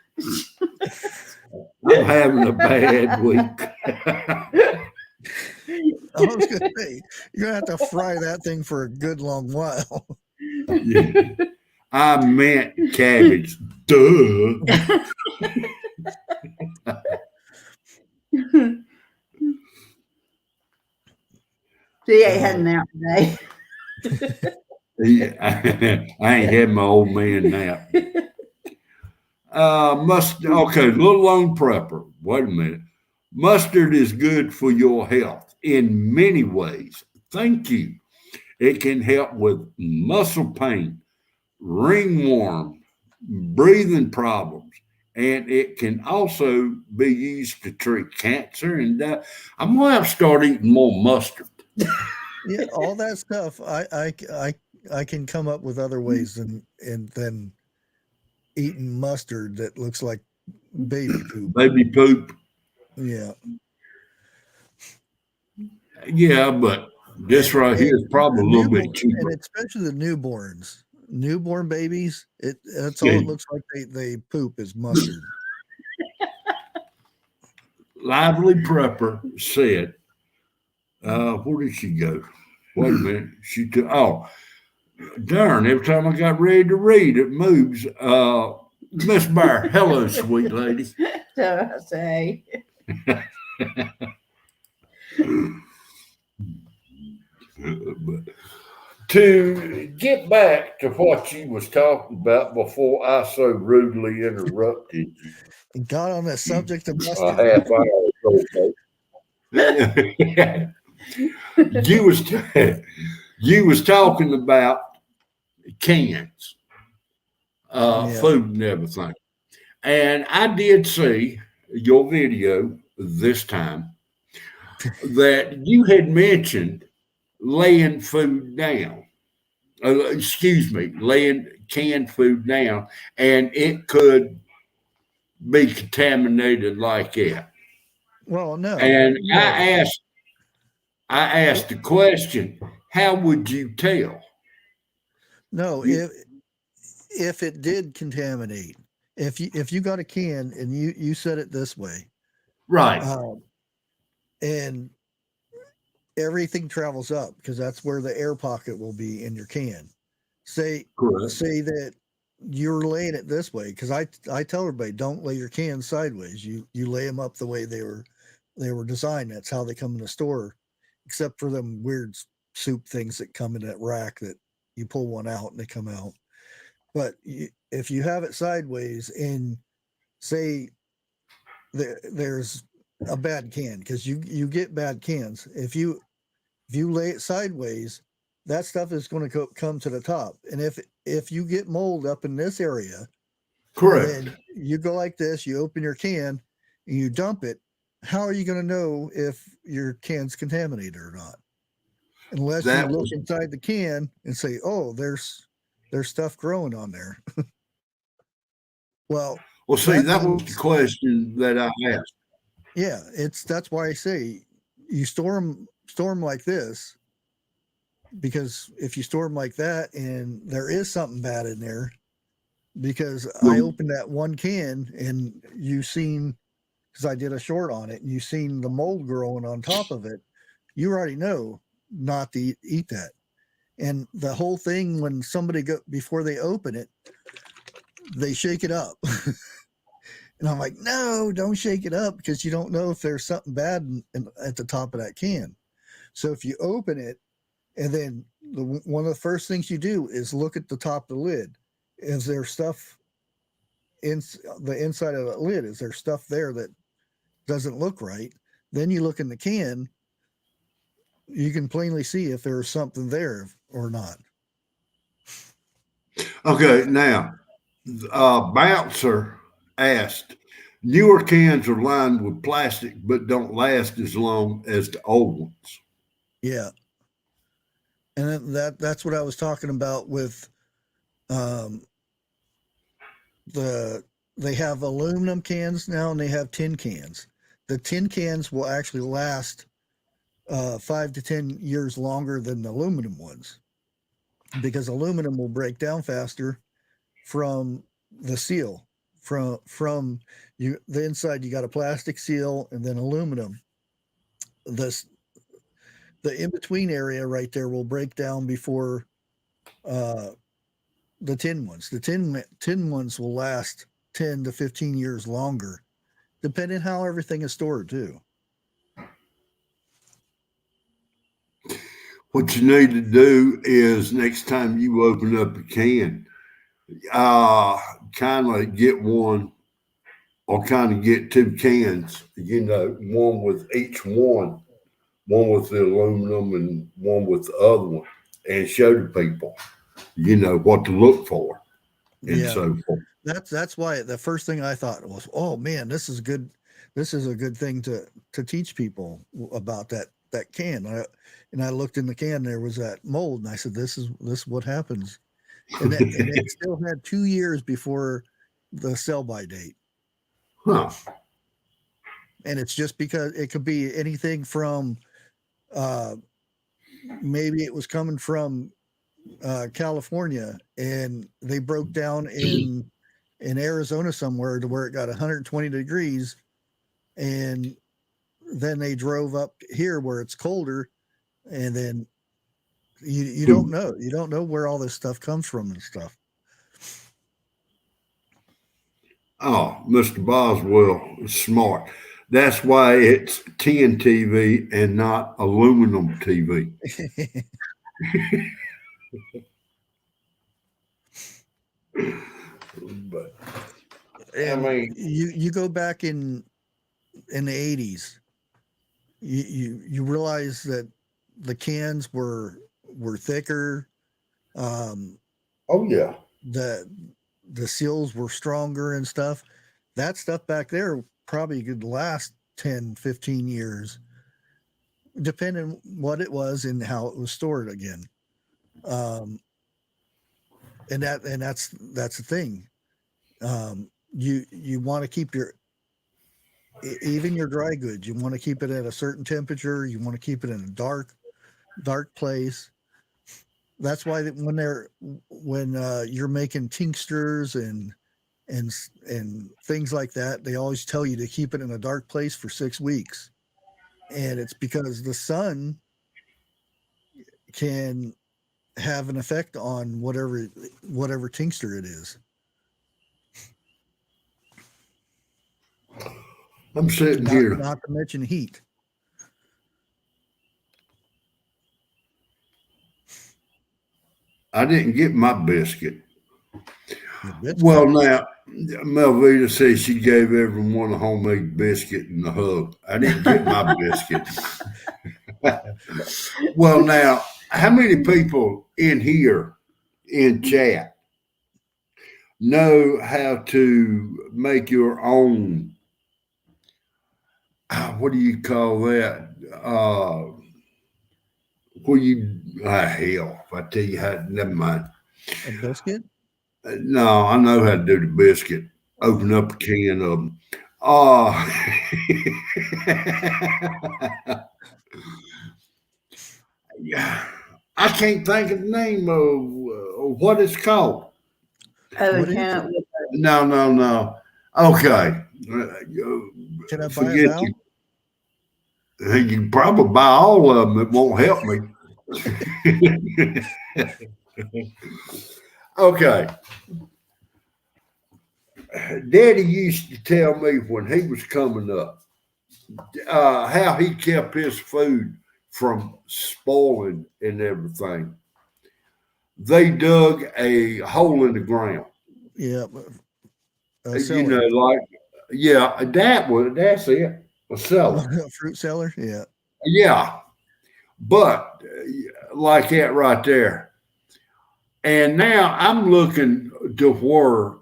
I'm having a bad week. I was gonna say you're gonna have to fry that thing for a good long while. Yeah. I meant cabbage. Duh. She ain't heading out today. Yeah, I ain't had my old man nap. Okay, little lone prepper. Wait a minute. Mustard is good for your health in many ways. Thank you. It can help with muscle pain, ringworm, breathing problems, and it can also be used to treat cancer. And I'm gonna have to start eating more mustard. Yeah, all that stuff. I can come up with other ways than eating mustard that looks like baby poop. Baby poop. Yeah. Yeah, but this And- right here is probably a little bit and cheaper. especially the newborn babies. That's all Yeah. it looks like. They poop is mustard. Lively Prepper said, where did she go? Wait a minute. She took, oh, darn, every time I got ready to read, it moves. Miss Bear, hello, sweet lady. So I say, But to get back to what you was talking about before I so rudely interrupted you And got on that subject of a mustard. half hour ago. You was talking about cans, Yeah. food and everything. And I did see your video this time that you had mentioned laying food down. Excuse me, laying canned food down, and it could be contaminated like that. Well, no. And no. I asked the question, how would you tell? No, if it did contaminate, if you got a can and you said it this way, Right. and everything travels up because that's where the air pocket will be in your can. Say Correct. that you're laying it this way because I tell everybody don't lay your cans sideways. You lay them up the way they were designed. That's how they come in the store, except for them weird soup things that come in that rack that you pull one out and they come out. But if you have it sideways and say there's a bad can, because you get bad cans, if you lay it sideways, that stuff is going to come to the top. And if you get mold up in this area, Correct. then you go like this, you open your can and you dump it. How are you going to know if your can's contaminated or not? Unless you look inside the can and say, oh, there's stuff growing on there. Well, see, that was the question that I asked. Yeah, that's why I say you store them like this, because if you store them like that and there is something bad in there, because I opened that one can and you seen, because I did a short on it, and you seen the mold growing on top of it, you already know not to eat that. And the whole thing, when somebody before they open it, they shake it up. And I'm like, no, don't shake it up, because you don't know if there's something bad at the top of that can. So if you open it, and then one of the first things you do is look at the top of the lid. Is there stuff in the inside of the lid? Is there stuff there that doesn't look right? Then you look in the can. You can plainly see if there's something there or not. Okay, now, Bouncer asked, newer cans are lined with plastic but don't last as long as the old ones. Yeah. And that's what I was talking about with they have aluminum cans now and they have tin cans. The tin cans will actually last 5 to 10 years longer than the aluminum ones, because aluminum will break down faster from the seal. From the inside, you got a plastic seal and then aluminum. The in-between area right there will break down before the tin ones. The tin ones will last 10 to 15 years longer, depending how everything is stored too. What you need to do is next time you open up a can, kind of get one or kind of get two cans, one with each one with the aluminum and one with the other one, and show the people, what to look for and Yeah. so forth. That's why the first thing I thought was, oh man, this is good. This is a good thing to teach people about that can. And I looked in the can, there was that mold, and I said, this is what happens. And it still had 2 years before the sell by date. Huh. And it's just because it could be anything from maybe it was coming from California, and they broke down in Arizona somewhere to where it got 120 degrees, and then they drove up here where it's colder, and then you don't know where all this stuff comes from and stuff. Oh, Mr. Boswell is smart. That's why it's tin TV and not aluminum TV. But And mean- you go back in the 80s, you realize that the cans were thicker. Oh yeah. The seals were stronger and stuff. That stuff back there probably could last 10, 15 years, depending what it was and how it was stored again. And that's the thing. You want to keep even your dry goods, you want to keep it at a certain temperature. You want to keep it in a dark place. That's why when you're making tinctures and things like that, they always tell you to keep it in a dark place for 6 weeks. And it's because the sun can have an effect on whatever tincture it is. I'm sitting here. Not to mention heat. I didn't get my biscuit. The biscuit. Well, now, Melvita says she gave everyone a homemade biscuit and a hug. I didn't get my biscuit. Well, now, how many people in here in chat know how to make your own? What do you call that? Hell, if I tell you how, never mind. A biscuit? No, I know how to do the biscuit. Open up a can of them. Yeah, I can't think of the name of what it's called. Oh, What is can't. No. Okay. Can I buy a Forget vowel? you can probably buy all of them. It won't help me. Okay. Daddy used to tell me when he was coming up how he kept his food from spoiling and everything. They dug a hole in the ground. Yeah. That's it. A cellar. Fruit cellar? Yeah. Yeah. But like that right there. And now I'm looking to where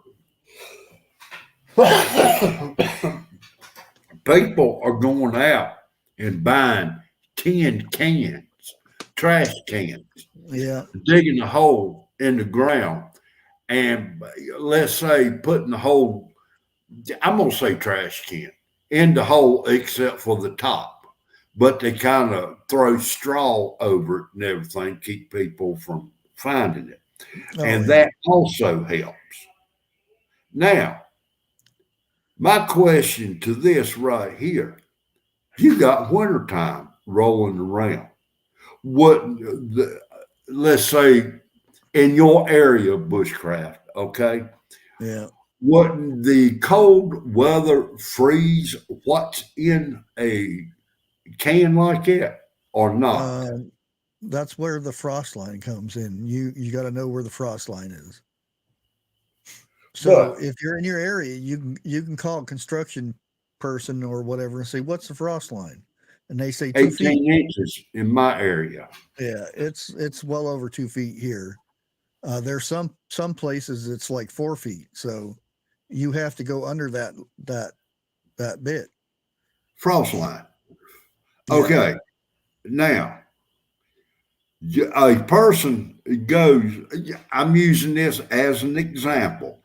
people are going out and buying tin cans, trash cans, Yeah. digging a hole in the ground, and let's say putting the hole, I'm going to say trash can, in the hole except for the top. But they kind of throw straw over it and everything, keep people from finding it. And that also helps. Now, my question to this right here, you got wintertime rolling around. Let's say in your area of bushcraft, okay? Yeah. Wouldn't the cold weather freeze what's in a can like that or not? that's where the frost line comes in. You got to know where the frost line is. So But- if you're in your area, you can call a construction person or whatever and say, "What's the frost line?" And they say 2 feet. 18 inches in my area. Yeah, it's well over 2 feet here. There's some places it's like 4 feet, so you have to go under that bit. Frost line. Yeah. Okay. Now, a person goes, I'm using this as an example,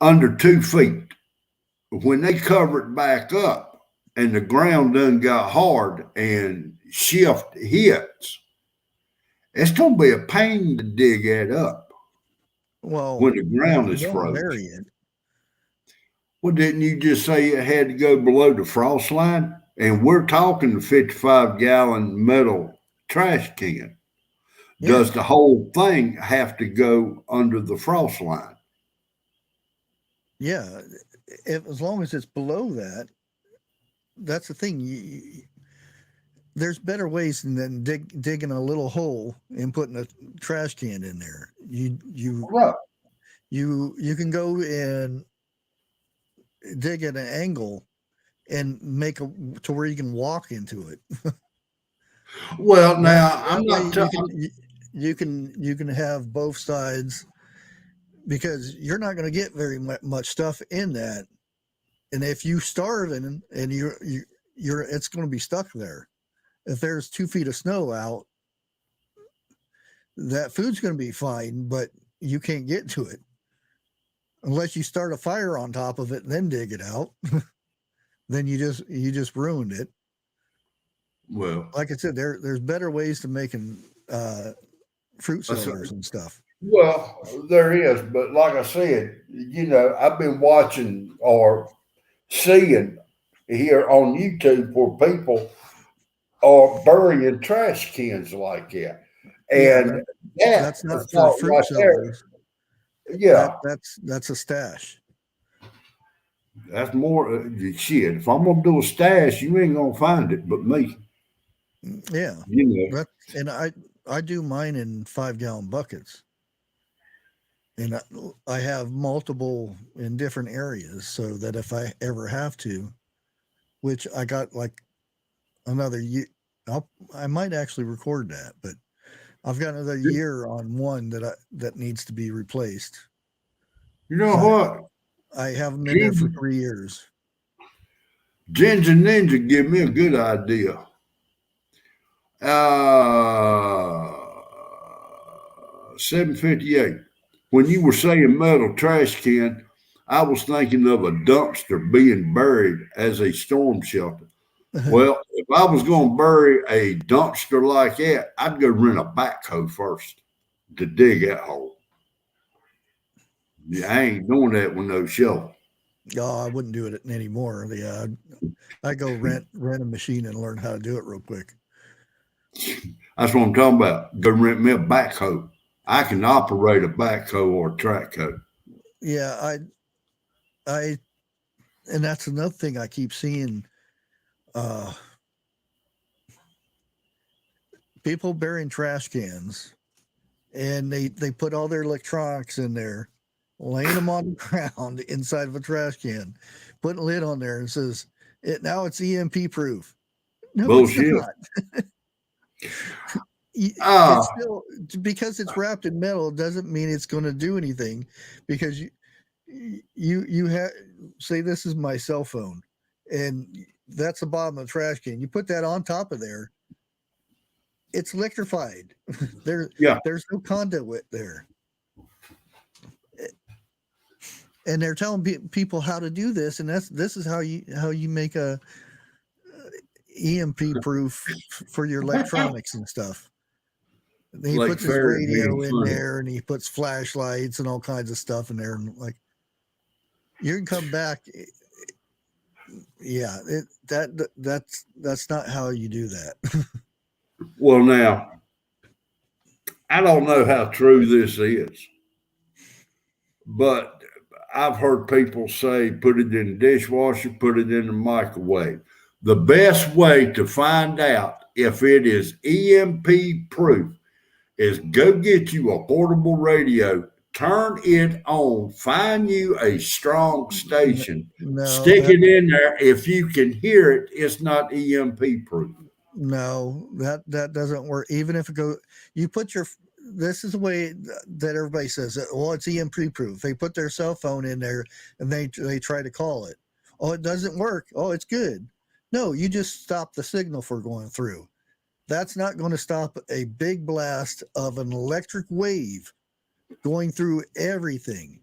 under 2 feet. When they cover it back up and the ground done got hard and shift hits, it's going to be a pain to dig that up Well, when the ground is don't frozen. bury it. Well, didn't you just say it had to go below the frost line? And we're talking the 55-gallon metal trash can. Yeah. Does the whole thing have to go under the frost line? Yeah, as long as it's below that, that's the thing. There's better ways than digging a little hole and putting a trash can in there. Right. You can go and dig at an angle and make to where you can walk into it. Well, now I'm That way not talking. you can have both sides, because you're not going to get very much stuff in that. And if you starve and you're it's going to be stuck there. If there's 2 feet of snow out, that food's going to be fine, but you can't get to it unless you start a fire on top of it and then dig it out. Then you just ruined it. Well, Like I said, there's better ways to making fruit That's cellars and stuff. well, there is, but like I said, I've been watching or seeing here on YouTube where people are burying trash cans like that, and That's not for fruit right there, cellars. yeah, That's a stash. that's more shit. If I'm gonna do a stash, you ain't gonna find it but me. Yeah. And I do mine in 5-gallon buckets, and I have multiple in different areas, so that if I ever have to, which I got like another year, I might actually record that, but I've got another year on one that needs to be replaced. You know what? I have them in there for 3 years. Ginger Ninja give me a good idea. 758. When you were saying metal trash can, I was thinking of a dumpster being buried as a storm shelter. Well, if I was going to bury a dumpster like that, I'd go rent a backhoe first to dig that hole. Yeah, I ain't doing that with no shovel. Oh, I wouldn't do it anymore. Yeah, I go rent a machine and learn how to do it real quick. That's what I'm talking about. Go rent me a backhoe. I can operate a backhoe or a track hoe. Yeah, and that's another thing I keep seeing. People burying trash cans, and they put all their electronics in there, laying them on the ground inside of a trash can, putting a lid on there, and says now it's EMP proof. No, Bullshit. it's not. Ah. It's still, because it's wrapped in metal doesn't mean it's going to do anything, because you have, say this is my cell phone and that's the bottom of the trash can. You put that on top of there, it's electrified. There's no conduit there. And they're telling people how to do this, and this is how you make a EMP proof for your electronics and stuff. And he Like puts his Faraday radio being in funny. there, and he puts flashlights and all kinds of stuff in there, and like you can come back. Yeah, that's not how you do that. Well, now, I don't know how true this is, but I've heard people say put it in the dishwasher, put it in the microwave. The best way to find out if it is EMP proof, is go get you a portable radio, turn it on, find you a strong station, No, stick it in there. If you can hear it, it's not EMP proof. no, that doesn't work. Even if it go, you put your. This is the way that everybody says it. Well, it's EMP proof. They put their cell phone in there and they try to call it. Oh, it doesn't work. Oh, it's good. No, you just stop the signal for going through. That's not going to stop a big blast of an electric wave going through everything.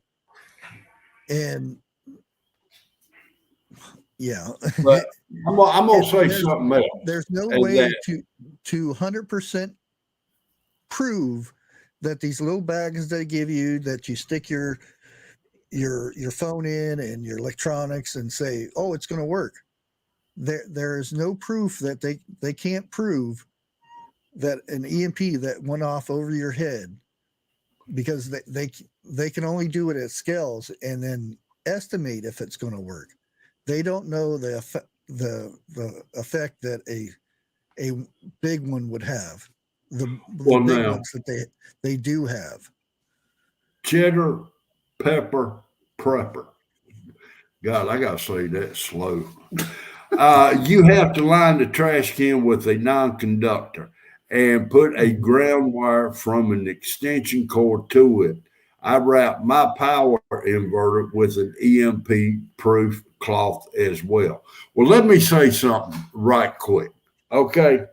And yeah, But I'm gonna say there's- something else. there's no And way that- to 100% prove that these little bags they give you that you stick your phone in and your electronics and say, oh, it's going to work. There is no proof that they can't prove that an EMP that went off over your head, because they can only do it at scales and then estimate if it's going to work. They don't know the effect that a big one would have. The Well, big now- ones that they do have. Cheddar pepper prepper. God, I gotta say that slow. You have to line the trash can with a non-conductor and put a ground wire from an extension cord to it. I wrap my power inverter with an EMP proof cloth as well. Well, let me say something right quick. Okay.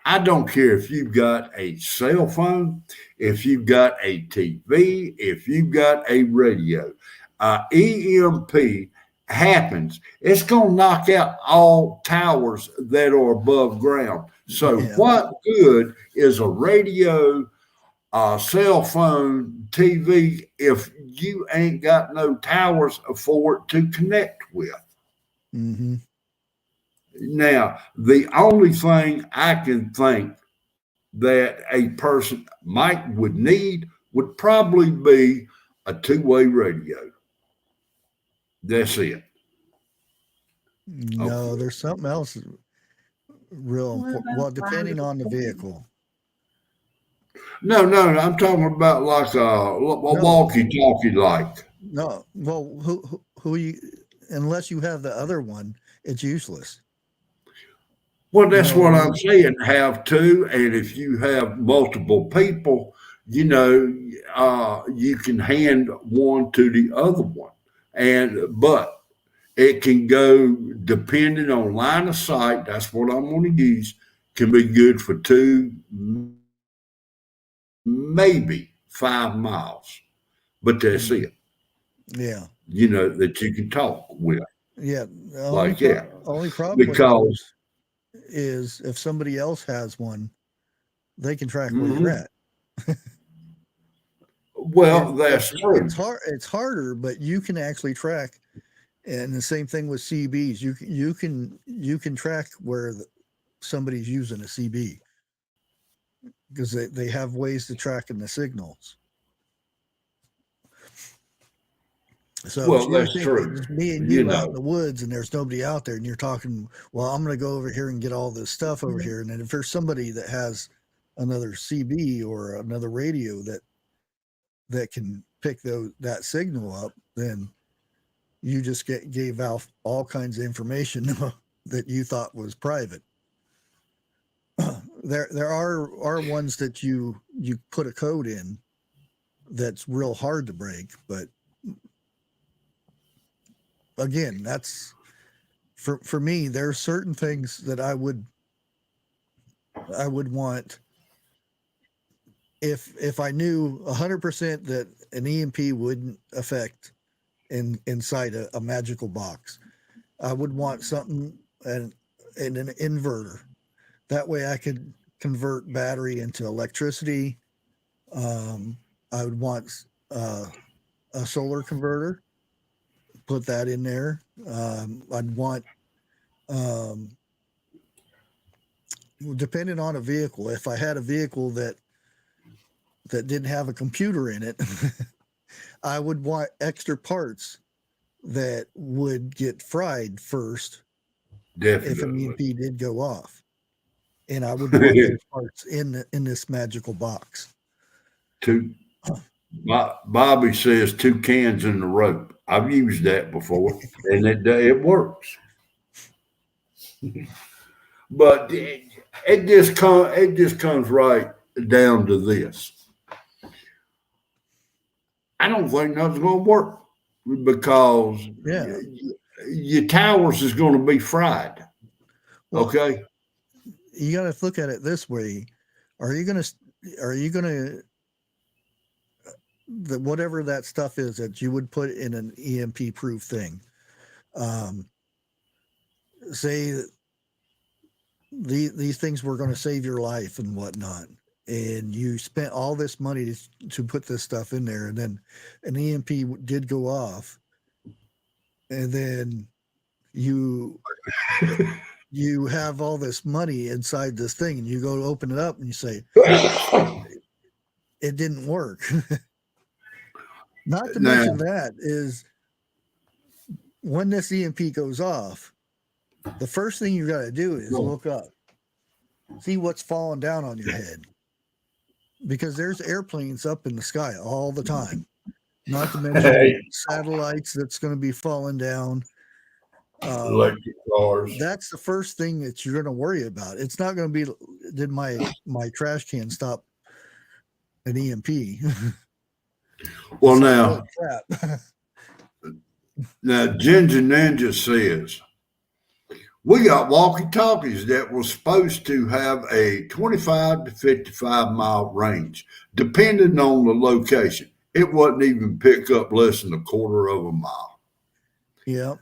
I don't care if you've got a cell phone, if you've got a TV, if you've got a radio. EMP happens, it's going to knock out all towers that are above ground. So, Yeah. what good is a radio, cell phone, TV if you ain't got no towers for it to connect with? Mm-hmm. Now, the only thing I can think that a person would need would probably be a two-way radio. That's it. No, there's something else real What important. about Well, depending on the wireless? vehicle. No, I'm talking about like a walkie-talkie like. No, well, who you, unless you have the other one, it's useless. Well, that's No. what I'm saying. Have two, and if you have multiple people, you can hand one to the other one, but it can go depending on line of sight. That's what I'm going to use. Can be good for 2, maybe 5 miles, but that's it. Yeah. That you can talk with. Yeah. The Like that. only problem with Because- those is if somebody else has one, they can track where Mhm. you're at. Well, And that's true. It's harder, but you can actually track. And the same thing with CBs. You can track where somebody's using a CB because they have ways to track in the signals. So Well, if you that's think true. it's me and You you out know. in the woods and there's nobody out there and you're talking, well, I'm going to go over here and get all this stuff over here. And then if there's somebody that has another CB or another radio that can pick that signal up, then you just gave out all kinds of information that you thought was private. There are ones that you put a code in that's real hard to break, but again, that's for me. There are certain things that I would want if I knew 100% that an EMP wouldn't affect inside a magical box. I would want something and an inverter. That way I could convert battery into electricity. I would want a solar converter, put that in there. I'd want, depending on a vehicle, if I had a vehicle that didn't have a computer in it, I would want extra parts that would get fried first if an Definitely. EMP did go off. and I would want those parts in this magical box. Bobby says 2 cans in the rope. I've used that before, and it works. But it just comes right down to this. I don't think nothing's going to work because your towers is going to be fried. Well, Okay. You got to look at it this way. Are you going to whatever that stuff is that you would put in an EMP proof thing, say that these things were going to save your life and whatnot, and you spent all this money to put this stuff in there, and then an EMP did go off, and then you have all this money inside this thing, and you go to open it up and you say it didn't work. Not to mention that is when this EMP goes off, the first thing you got to do is look up, see what's falling down on your head, because there's airplanes up in the sky all the time. Not to mention satellites that's going to be falling down. Electric cars. That's the first thing that you're going to worry about. It's not going to be, did my trash can stop an EMP? Well, now Ginger Ninja says, we got walkie-talkies that were supposed to have a 25 to 55 mile range, depending on the location. It wouldn't even pick up less than a quarter of a mile. Yeah.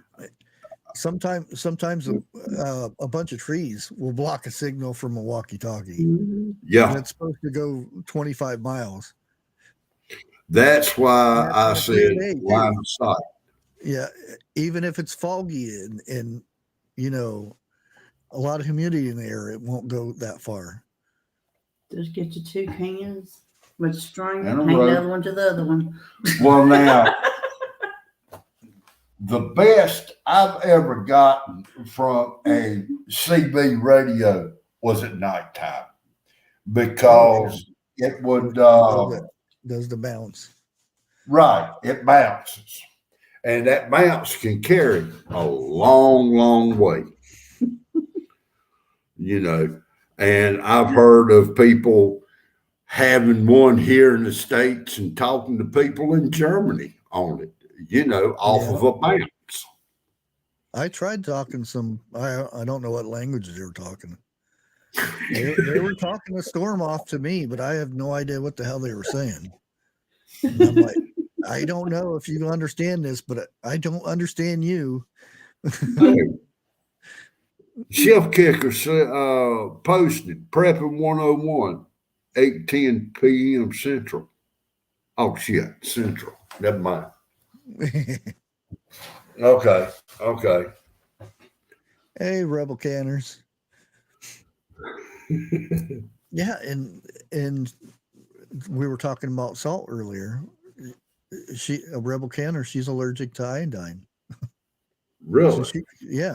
Sometimes a bunch of trees will block a signal from a walkie-talkie. Yeah. And it's supposed to go 25 miles. That's why I said line of sight. Yeah. Even if it's foggy and a lot of humidity in the air, it won't go that far. Just get your 2 cans with string, And a hang rope. the other one to the other one. Well, now, the best I've ever gotten from a CB radio was at nighttime because it would, does the bounce. right, it bounces. And that bounce can carry a long, long way. And I've heard of people having one here in the States and talking to people in Germany on it, off of a bounce. I tried talking some, I don't know what language they were talking. They were talking a storm off to me, but I have no idea what the hell they were saying. And I'm like, I don't know if you understand this, but I don't understand you. Chef Kicker posted Prepping 101, 8:10 p.m. Central. Oh, shit, Central. Never mind. Okay. Hey, Rebel Canners. Yeah, and we were talking about salt earlier. A Rebel Canner, she's allergic to iodine. Really? So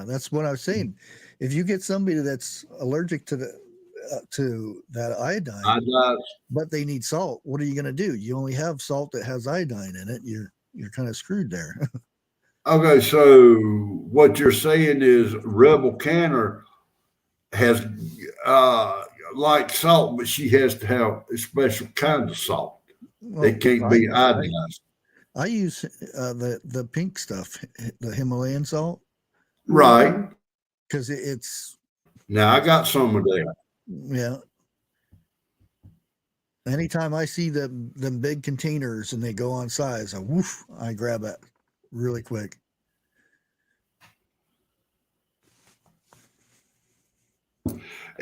that's what I was saying. If you get somebody that's allergic to that iodine, but they need salt, what are you going to do? You only have salt that has iodine in it. You're kind of screwed there. Okay, so what you're saying is Rebel Canner has like salt, but she has to have a special kind of salt. Well, It can't be iodized. I use the pink stuff, the Himalayan salt, Right. because it's. Now I got some of that. Yeah. Anytime I see them big containers and they go on size, I grab it really quick.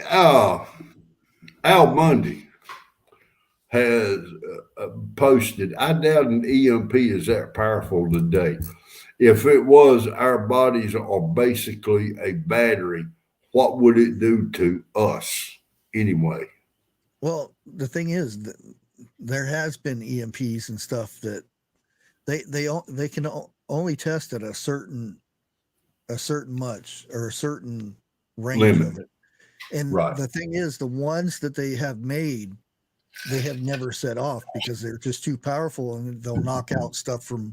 Al Bundy has posted, I doubt an EMP is that powerful today. If it was, our bodies are basically a battery. What would it do to us anyway? Well, the thing is that there has been EMPs and stuff that they can only test at a certain much or a certain range Limit. of it. And Right. the thing is, the ones that they have made, they have never set off because they're just too powerful, and they'll knock out stuff from.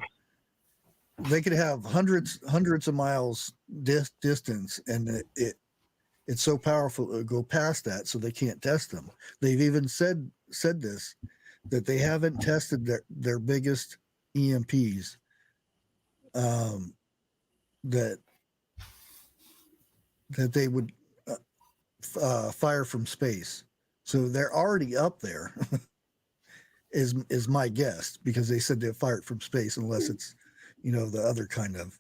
They could have hundreds of miles distance, and it's so powerful to go past that, so they can't test them. They've even said this, that they haven't tested their biggest EMPs that they would fire from space. So they're already up there, is my guess, because they said they fired from space, unless it's, the other kind of.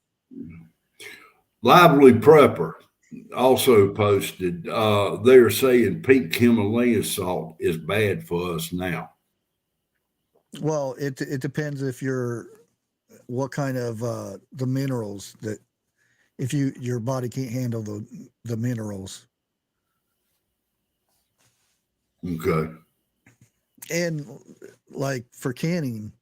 Lively Prepper also posted, they're saying pink Himalayan salt is bad for us now. Well, it depends if what kind of the minerals that, if your body can't handle the minerals. Okay. And like for canning,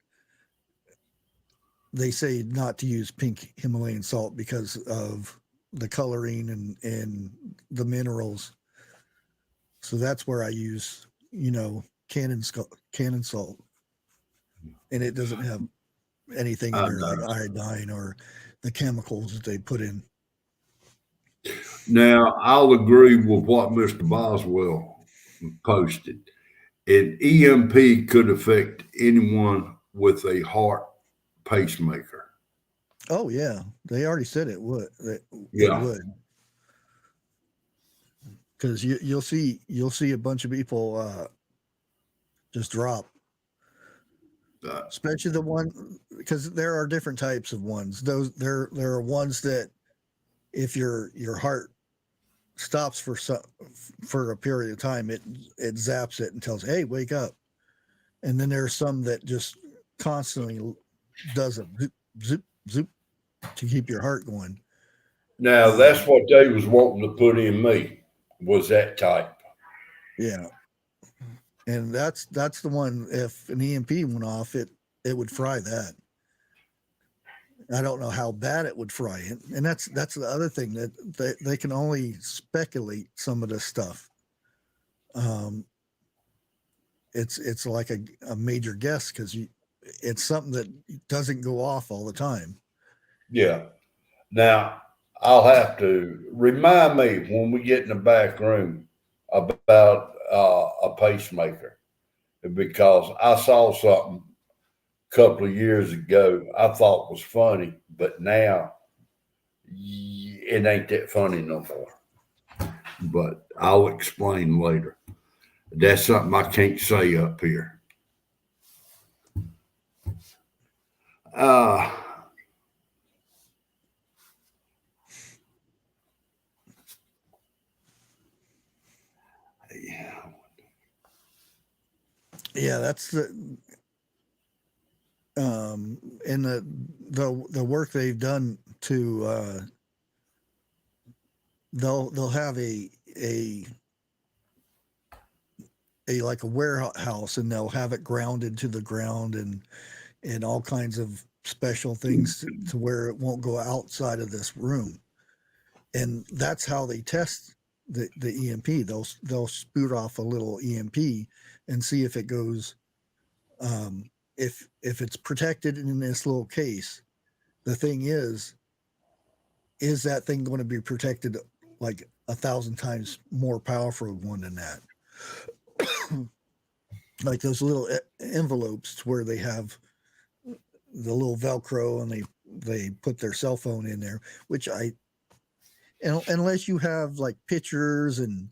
they say not to use pink Himalayan salt because of the coloring and the minerals. So that's where I use, cannon salt, and it doesn't have anything in there like iodine or the chemicals that they put in. Now, I'll agree with what Mr. Boswell posted. An EMP could affect anyone with a heart pacemaker. Oh yeah, they already said it would. Yeah. It would, because you'll see a bunch of people just drop, especially the one, because there are different types of ones. There are ones that if your heart stops for a period of time, it zaps it and tells, hey, wake up. And then there are some that just constantly does a zoop, zoop, zoop to keep your heart going. Now, that's what they was wanting to put in me, was that type. Yeah. And that's the one, if an EMP went off, it would fry that. I don't know how bad it would fry it. And that's the other thing, that they can only speculate some of this stuff. It's like a major guess, because it's something that doesn't go off all the time. Yeah. Now, I'll have to remind me when we get in the back room about a pacemaker, because I saw something a couple of years ago I thought was funny, but now it ain't that funny no more. But I'll explain later. That's something I can't say up here. Yeah, that's the and the work they've done to they'll have a like a warehouse, and they'll have it grounded to the ground and all kinds of special things to where it won't go outside of this room. And that's how they test the EMP. They'll spoot off a little EMP and see if it goes, if it's protected in this little case. The thing is that thing going to be protected like 1,000 times more powerful one than that? Like those little envelopes where they have the little Velcro, and they put their cell phone in there, which unless you have like pictures and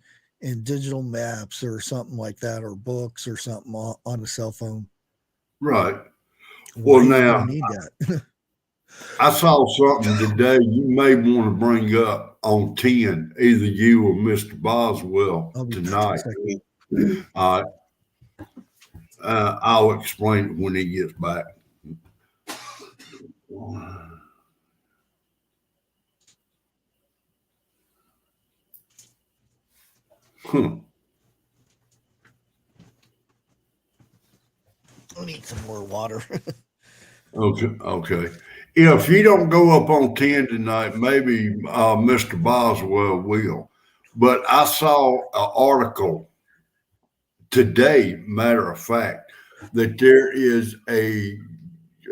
digital maps or something like that, or books or something on a cell phone. Right. Well, now, need that. I saw something today you may want to bring up on 10, either you or Mr. Boswell tonight. I'll explain it when he gets back. I need some more water. Okay. If you don't go up on 10 tonight, maybe Mr. Boswell will. But I saw an article today, matter of fact, that there is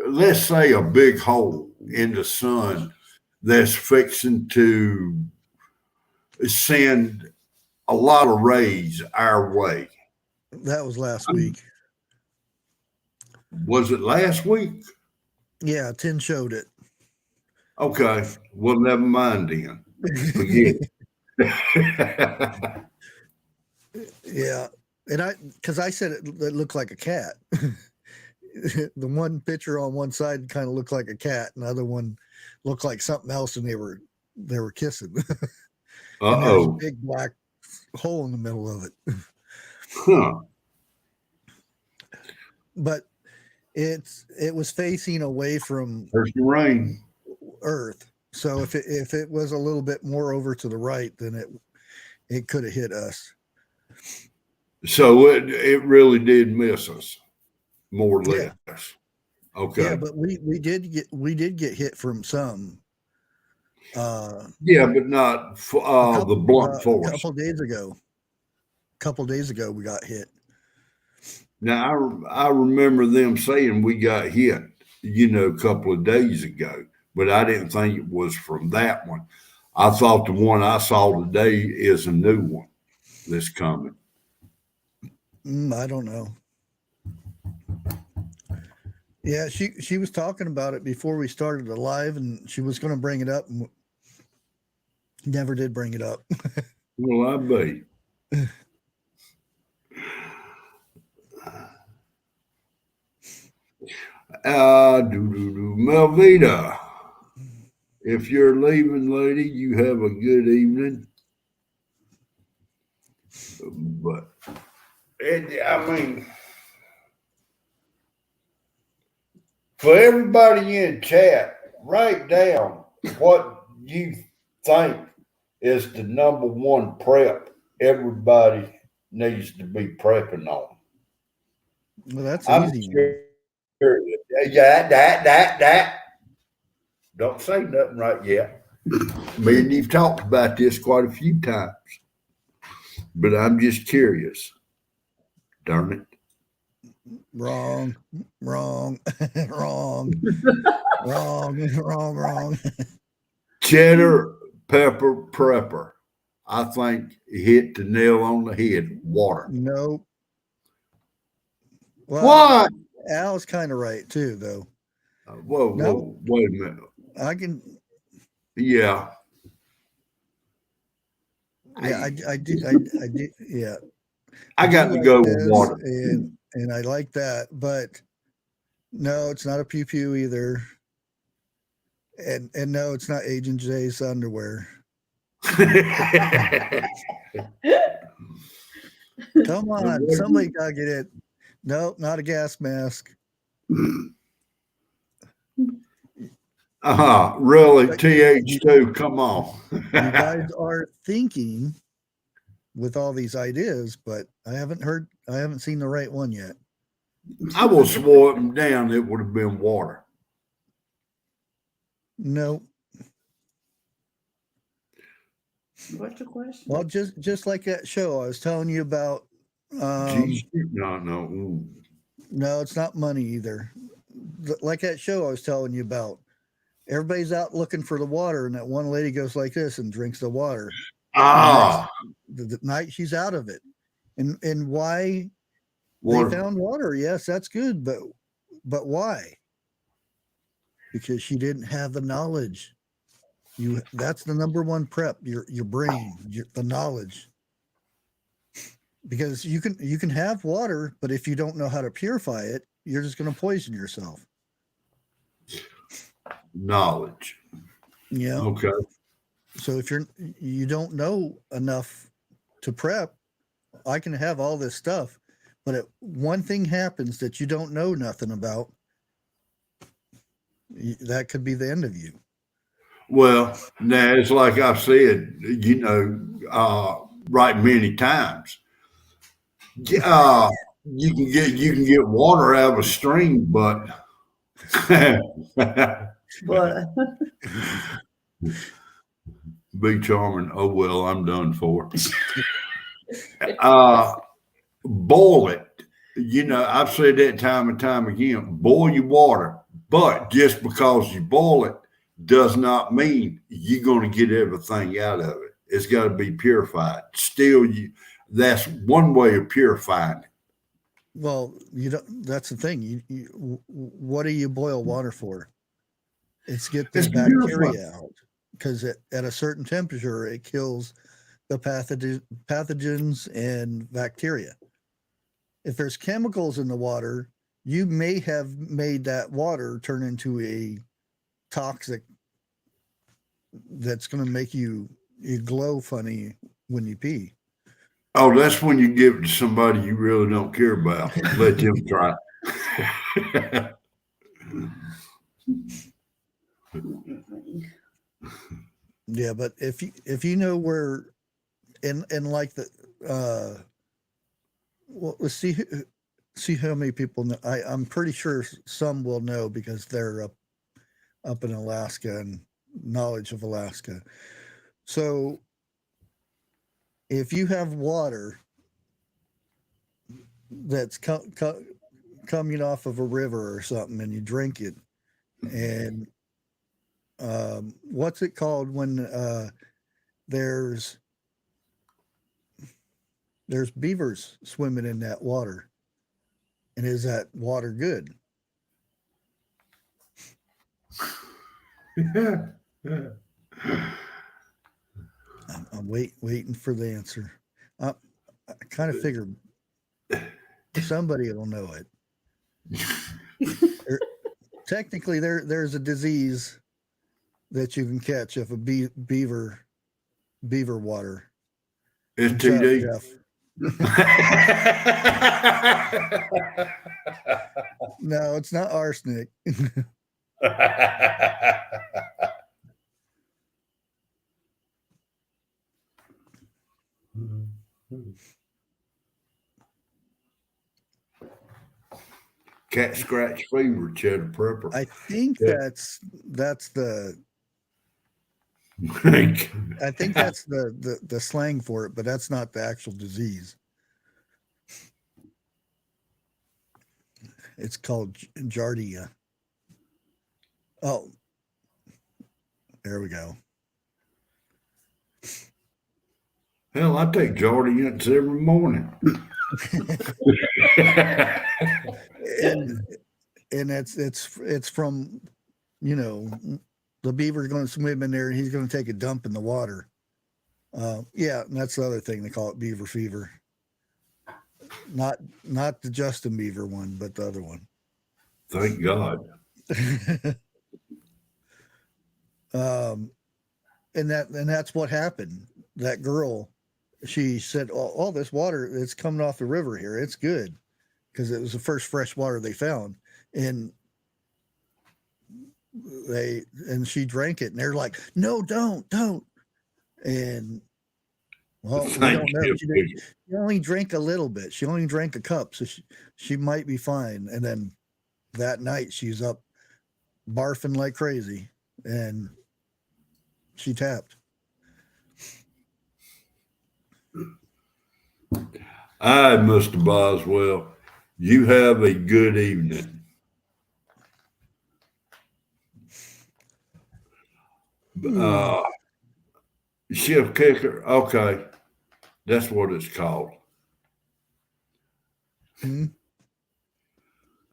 let's say a big hole in the sun that's fixing to send a lot of rays our way. That was last week. Was it last week? Yeah, 10 showed it. Okay. Well, never mind then. Forget it. Yeah. And because I said it looked like a cat. The one picture on one side kind of looked like a cat, and the other one looked like something else, and they were kissing. And there was a Uh-oh. big black hole in the middle of it. Huh. But it was facing away from There's the rain. Earth. So if it was a little bit more over to the right, then it could have hit us. So it really did miss us, more or less. Yeah. Okay. Yeah, but we did get hit from some. Yeah, but not the blunt force. A couple days ago, we got hit. Now I remember them saying we got hit, a couple of days ago, but I didn't think it was from that one. I thought the one I saw today is a new one that's coming. I don't know. Yeah, she was talking about it before we started the live, and she was going to bring it up, and never did bring it up. Well, I be. Melvita, if you're leaving, lady, you have a good evening. But I mean, for everybody in chat, write down what you think is the number one prep everybody needs to be prepping on. Well, that's I'm easy. Yeah, that. Don't say nothing right yet. Me and you've talked about this quite a few times, but I'm just curious. Darn it. Wrong. Cheddar pepper prepper. I think hit the nail on the head. Water. Nope. Well, What? Al's kind of right too, though. Whoa, No. wait a minute. I can. Yeah. Yeah, I do. Yeah. I got to go with water. And I like that, but no, it's not a pew pew either. And no, it's not Agent J's underwear. Come on, somebody gotta get it. Nope, not a gas mask. Really? TH2, come on. You guys are thinking with all these ideas, but I haven't seen the right one yet. I will swore them down. It would have been water. Nope. What's your question? Well, just like that show I was telling you about. Geez, no. Ooh. No, it's not money either. Like that show I was telling you about. Everybody's out looking for the water, and that one lady goes like this and drinks the water. The night she's out of it. And why Water. they found water? Yes, that's good, but why? Because she didn't have the knowledge. That's the number one prep, your brain, the knowledge. Because you can have water, but if you don't know how to purify it, you're just going to poison yourself. Knowledge. Yeah. Okay. So if you don't know enough to prep, I can have all this stuff, but if one thing happens that you don't know nothing about, that could be the end of you. Well, now it's like I've said, right many times. You can get water out of a stream, but But Be charming. Oh well, I'm done for. Boil it. You know, I've said that time and time again. Boil your water, but just because you boil it does not mean you're going to get everything out of it. It's got to be purified. Still, that's one way of purifying it. Well, you don't. That's the thing. What do you boil water for? It's get the It's bacteria purified. out, because at a certain temperature it kills the pathogens and bacteria. If there's chemicals in the water, you may have made that water turn into a toxic that's going to make you glow funny when you pee. Oh, that's when you give it to somebody you really don't care about. Let them try. Yeah, but if you know where, and like the well, let's see how many people know. I'm pretty sure some will know because they're up in Alaska and knowledge of Alaska. So if you have water that's coming off of a river or something and you drink it, and what's it called when there's beavers swimming in that water, and is that water good? I'm waiting for the answer. I kind of figured somebody will know it. Technically, there's a disease that you can catch if a beaver water. STD. Jeff. No, it's not arsenic. Cat scratch fever, cheddar pepper. I think Yeah. that's the I I think that's the slang for it, but that's not the actual disease. It's called Giardia. Oh, there we go. Hell, I take Jardiance every morning. And it's from, you know, the beaver's going to swim in there and he's going to take a dump in the water. Yeah, and that's the other thing, they call it beaver fever. Not the Justin Bieber one, but the other one. Thank God. And that's what happened. That girl, she said, "Oh, this water that's coming off the river here, it's good," because it was the first fresh water they found, and she drank it, and they're like, "No, don't," and well, we Thank don't know. you. She only drank a little bit. She only drank a cup, so she might be fine. And then that night, she's up barfing like crazy, and she tapped. Hi, Mr. Boswell. You have a good evening. Shift kicker. Okay. That's what it's called. Hmm?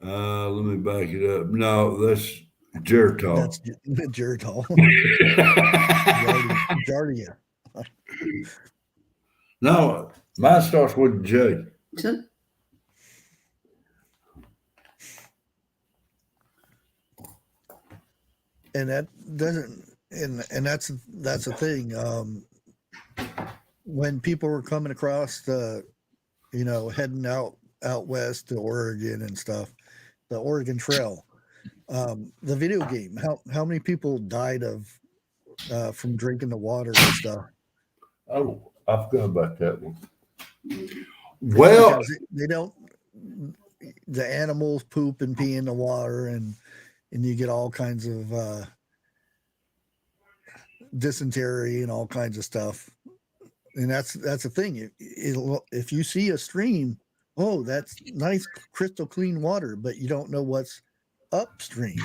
Let me back it up. No, that's Geritol. That's Geritol. Giardia. No, mine starts with J. And that doesn't, and that's the thing. When people were coming across heading out west to Oregon and stuff, the Oregon Trail, the video game, how many people died from drinking the water and stuff? Oh, I forgot about that one. Well, Because they don't, the animals poop and pee in the water, and you get all kinds of dysentery and all kinds of stuff. And that's the thing. If you see a stream, oh, that's nice, crystal clean water, but you don't know what's upstream.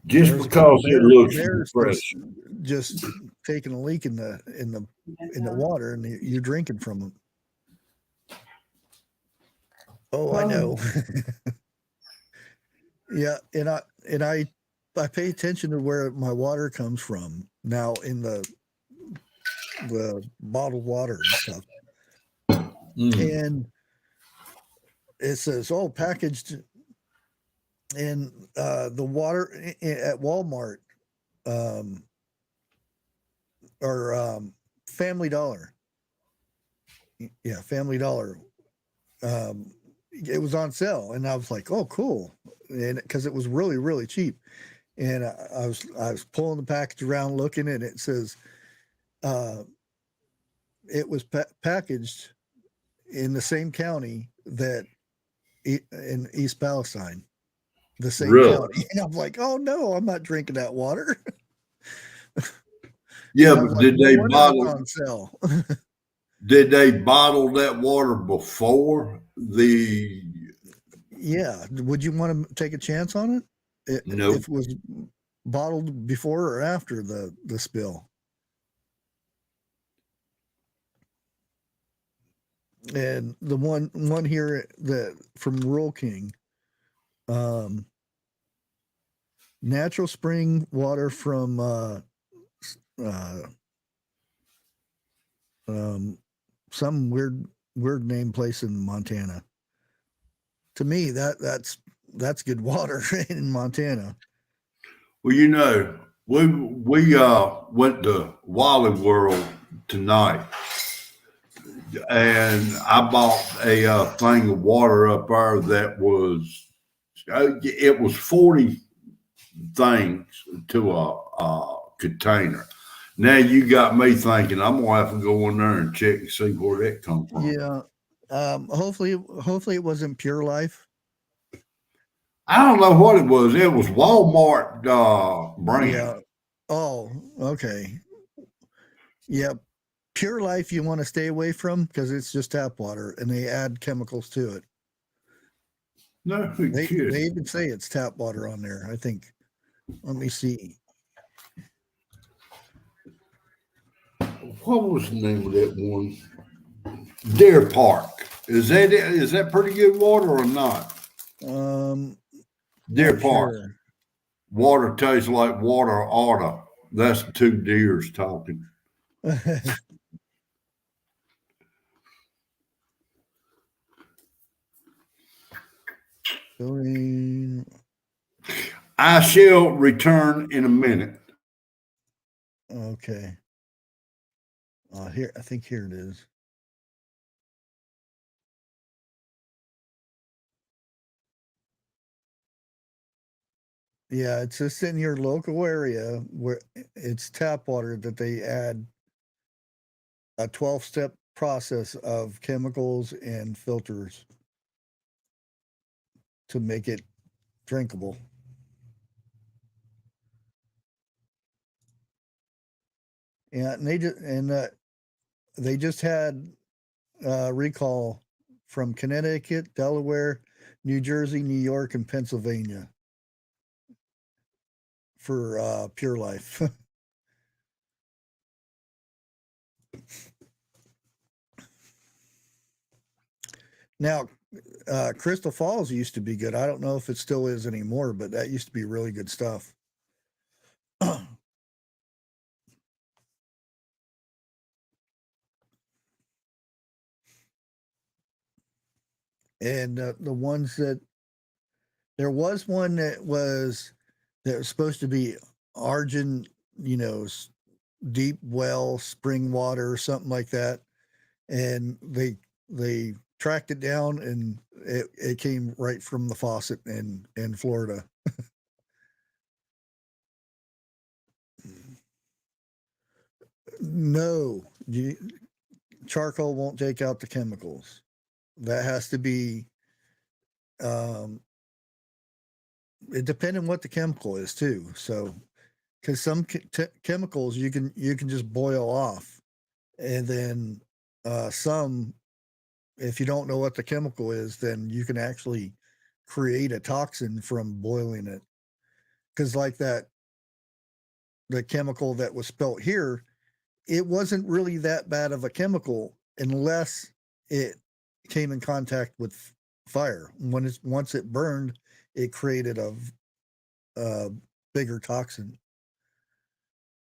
Just There's a because it looks bears fresh. just taking a leak in the water, and you're drinking from them. Oh, I know. Yeah, and I pay attention to where my water comes from now in the bottled water and stuff. And it says, "Oh, packaged." And the water at Walmart or Family Dollar. Yeah, Family Dollar. It was on sale, and I was like, "Oh, cool!" And because it was really, really cheap, and I was pulling the package around, looking, and it says it was packaged in the same county that in East Palestine, the same Really? county, and I'm like, "Oh no, I'm not drinking that water." Yeah, And I was but like, did "No they wonder it's bottle? on sale." Did they bottle that water before the? Yeah. Would you want to take a chance on it? Nope. If it was bottled before or after the spill? And the one here that from Rural King, natural spring water from some weird name place in Montana. To me, that's good water in Montana. Well, we went to Wally World tonight, and I bought a thing of water up there that was it was 40 things to a container. Now you got me thinking I'm gonna have to go in there and check and see where that comes from. Yeah. Hopefully it wasn't Pure Life. I don't know what it was. It was Walmart brand. Yeah. Oh, okay. Yeah. Pure Life you want to stay away from because it's just tap water and they add chemicals to it. No They kidding. even say it's tap water on there, I think. Let me see. What was the name of that one? Deer Park. Is that pretty good water or not? Deer Not Park. sure. Water tastes like water oughta. That's two deers talking. Going. I shall return in a minute. Okay. Here, I think here it is. Yeah, it's just in your local area where it's tap water that they add a 12-step process of chemicals and filters to make it drinkable. Yeah, and they just had a recall from Connecticut, Delaware, New Jersey, New York, and Pennsylvania for Pure Life. Now, Crystal Falls used to be good. I don't know if it still is anymore, but that used to be really good stuff. And the ones that there was one that was supposed to be Argent, deep well spring water or something like that, and they tracked it down, and it came right from the faucet in Florida. No, charcoal won't take out the chemicals. That has to be it depends on what the chemical is too. So, because some chemicals you can just boil off, and then some, if you don't know what the chemical is, then you can actually create a toxin from boiling it. Because like that, the chemical that was spelt here, it wasn't really that bad of a chemical unless it came in contact with fire. Once it burned, it created a bigger toxin.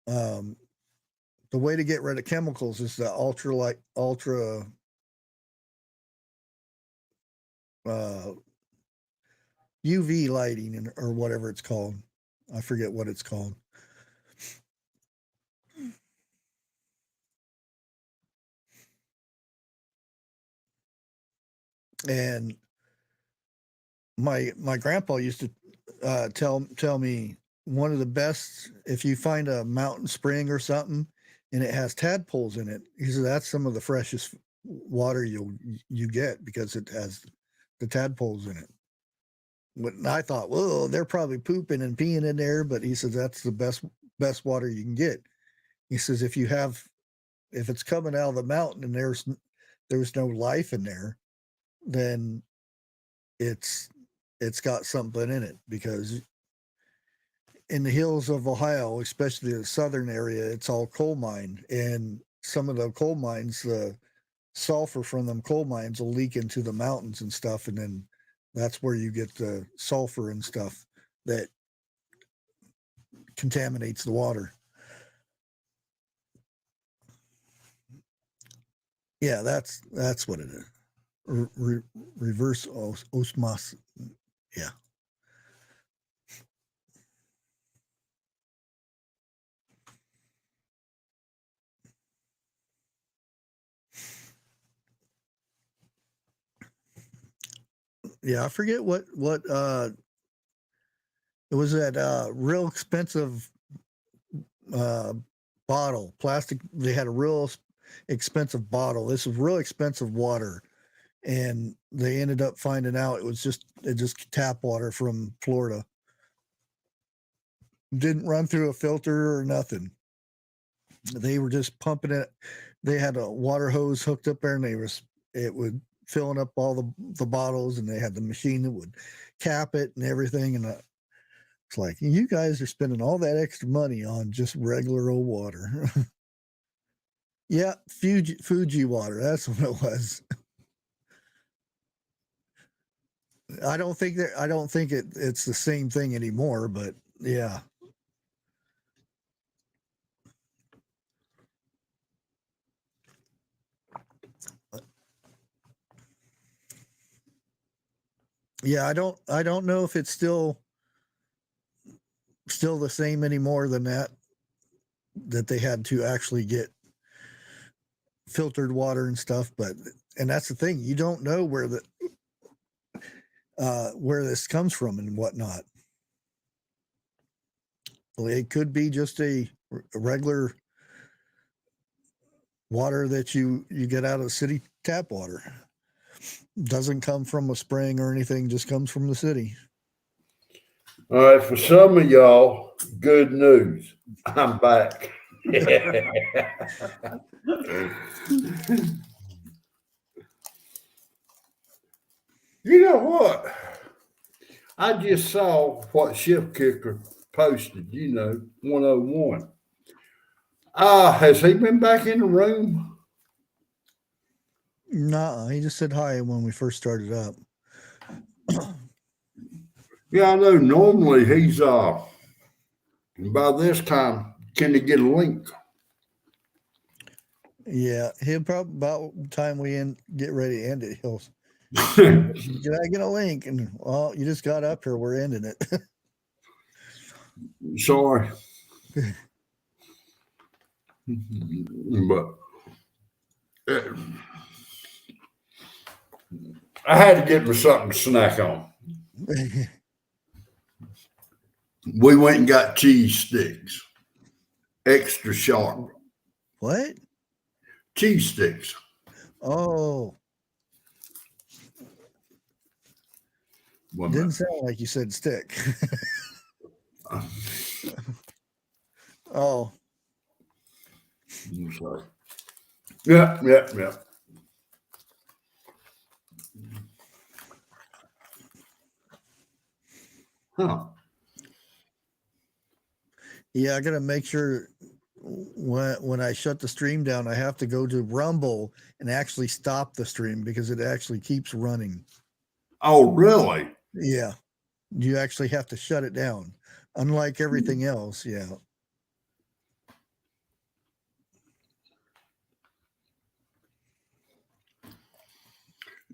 The way to get rid of chemicals is the ultra UV lighting or whatever it's called. I forget what it's called. And my grandpa used to tell me one of the best, if you find a mountain spring or something and it has tadpoles in it, he said that's some of the freshest water you get because it has the tadpoles in it. And I thought, well, they're probably pooping and peeing in there, but he says that's the best water you can get. He says if it's coming out of the mountain and there's no life in there, then it's got something in it, because in the hills of Ohio, especially the southern area, it's all coal mine, and some of the coal mines, the sulfur from them coal mines will leak into the mountains and stuff, and then that's where you get the sulfur and stuff that contaminates the water. Yeah, that's what it is. Reverse osmosis. Yeah. Yeah, I forget what it was, that real expensive bottle, plastic. They had a real expensive bottle. This was real expensive water, and they ended up finding out it was just tap water from Florida. Didn't run through a filter or nothing. They were just pumping it. They had a water hose hooked up there, and it would filling up all the bottles, and they had the machine that would cap it and everything. And it's like, you guys are spending all that extra money on just regular old water. Yeah, Fuji water. That's what it was. I don't think it's the same thing anymore, but yeah. Yeah, I don't know if it's still the same anymore than that they had to actually get filtered water and stuff, and that's the thing, you don't know where this comes from and whatnot. Well, it could be just a regular water that you get out of the city tap water. Doesn't come from a spring or anything, just comes from the city. All right, for some of y'all, good news. I'm back. You know what? I just saw what Shift Kicker posted, 101. Has he been back in the room? No, he just said hi when we first started up. Yeah, I know. Normally he's by this time, can he get a link? Yeah, he'll probably, about the time we get ready to end it, he'll did I get a link? And well, you just got up here, we're ending it. Sorry. But I had to get me something to snack on. We went and got cheese sticks, extra sharp. What? Cheese sticks. Oh. One Didn't sound like you said stick. minute. Oh, I'm sorry. Yeah. Huh. yeah. I gotta make sure when I shut the stream down, I have to go to Rumble and actually stop the stream because it actually keeps running. Oh, really? Yeah, you actually have to shut it down. Unlike everything else, yeah.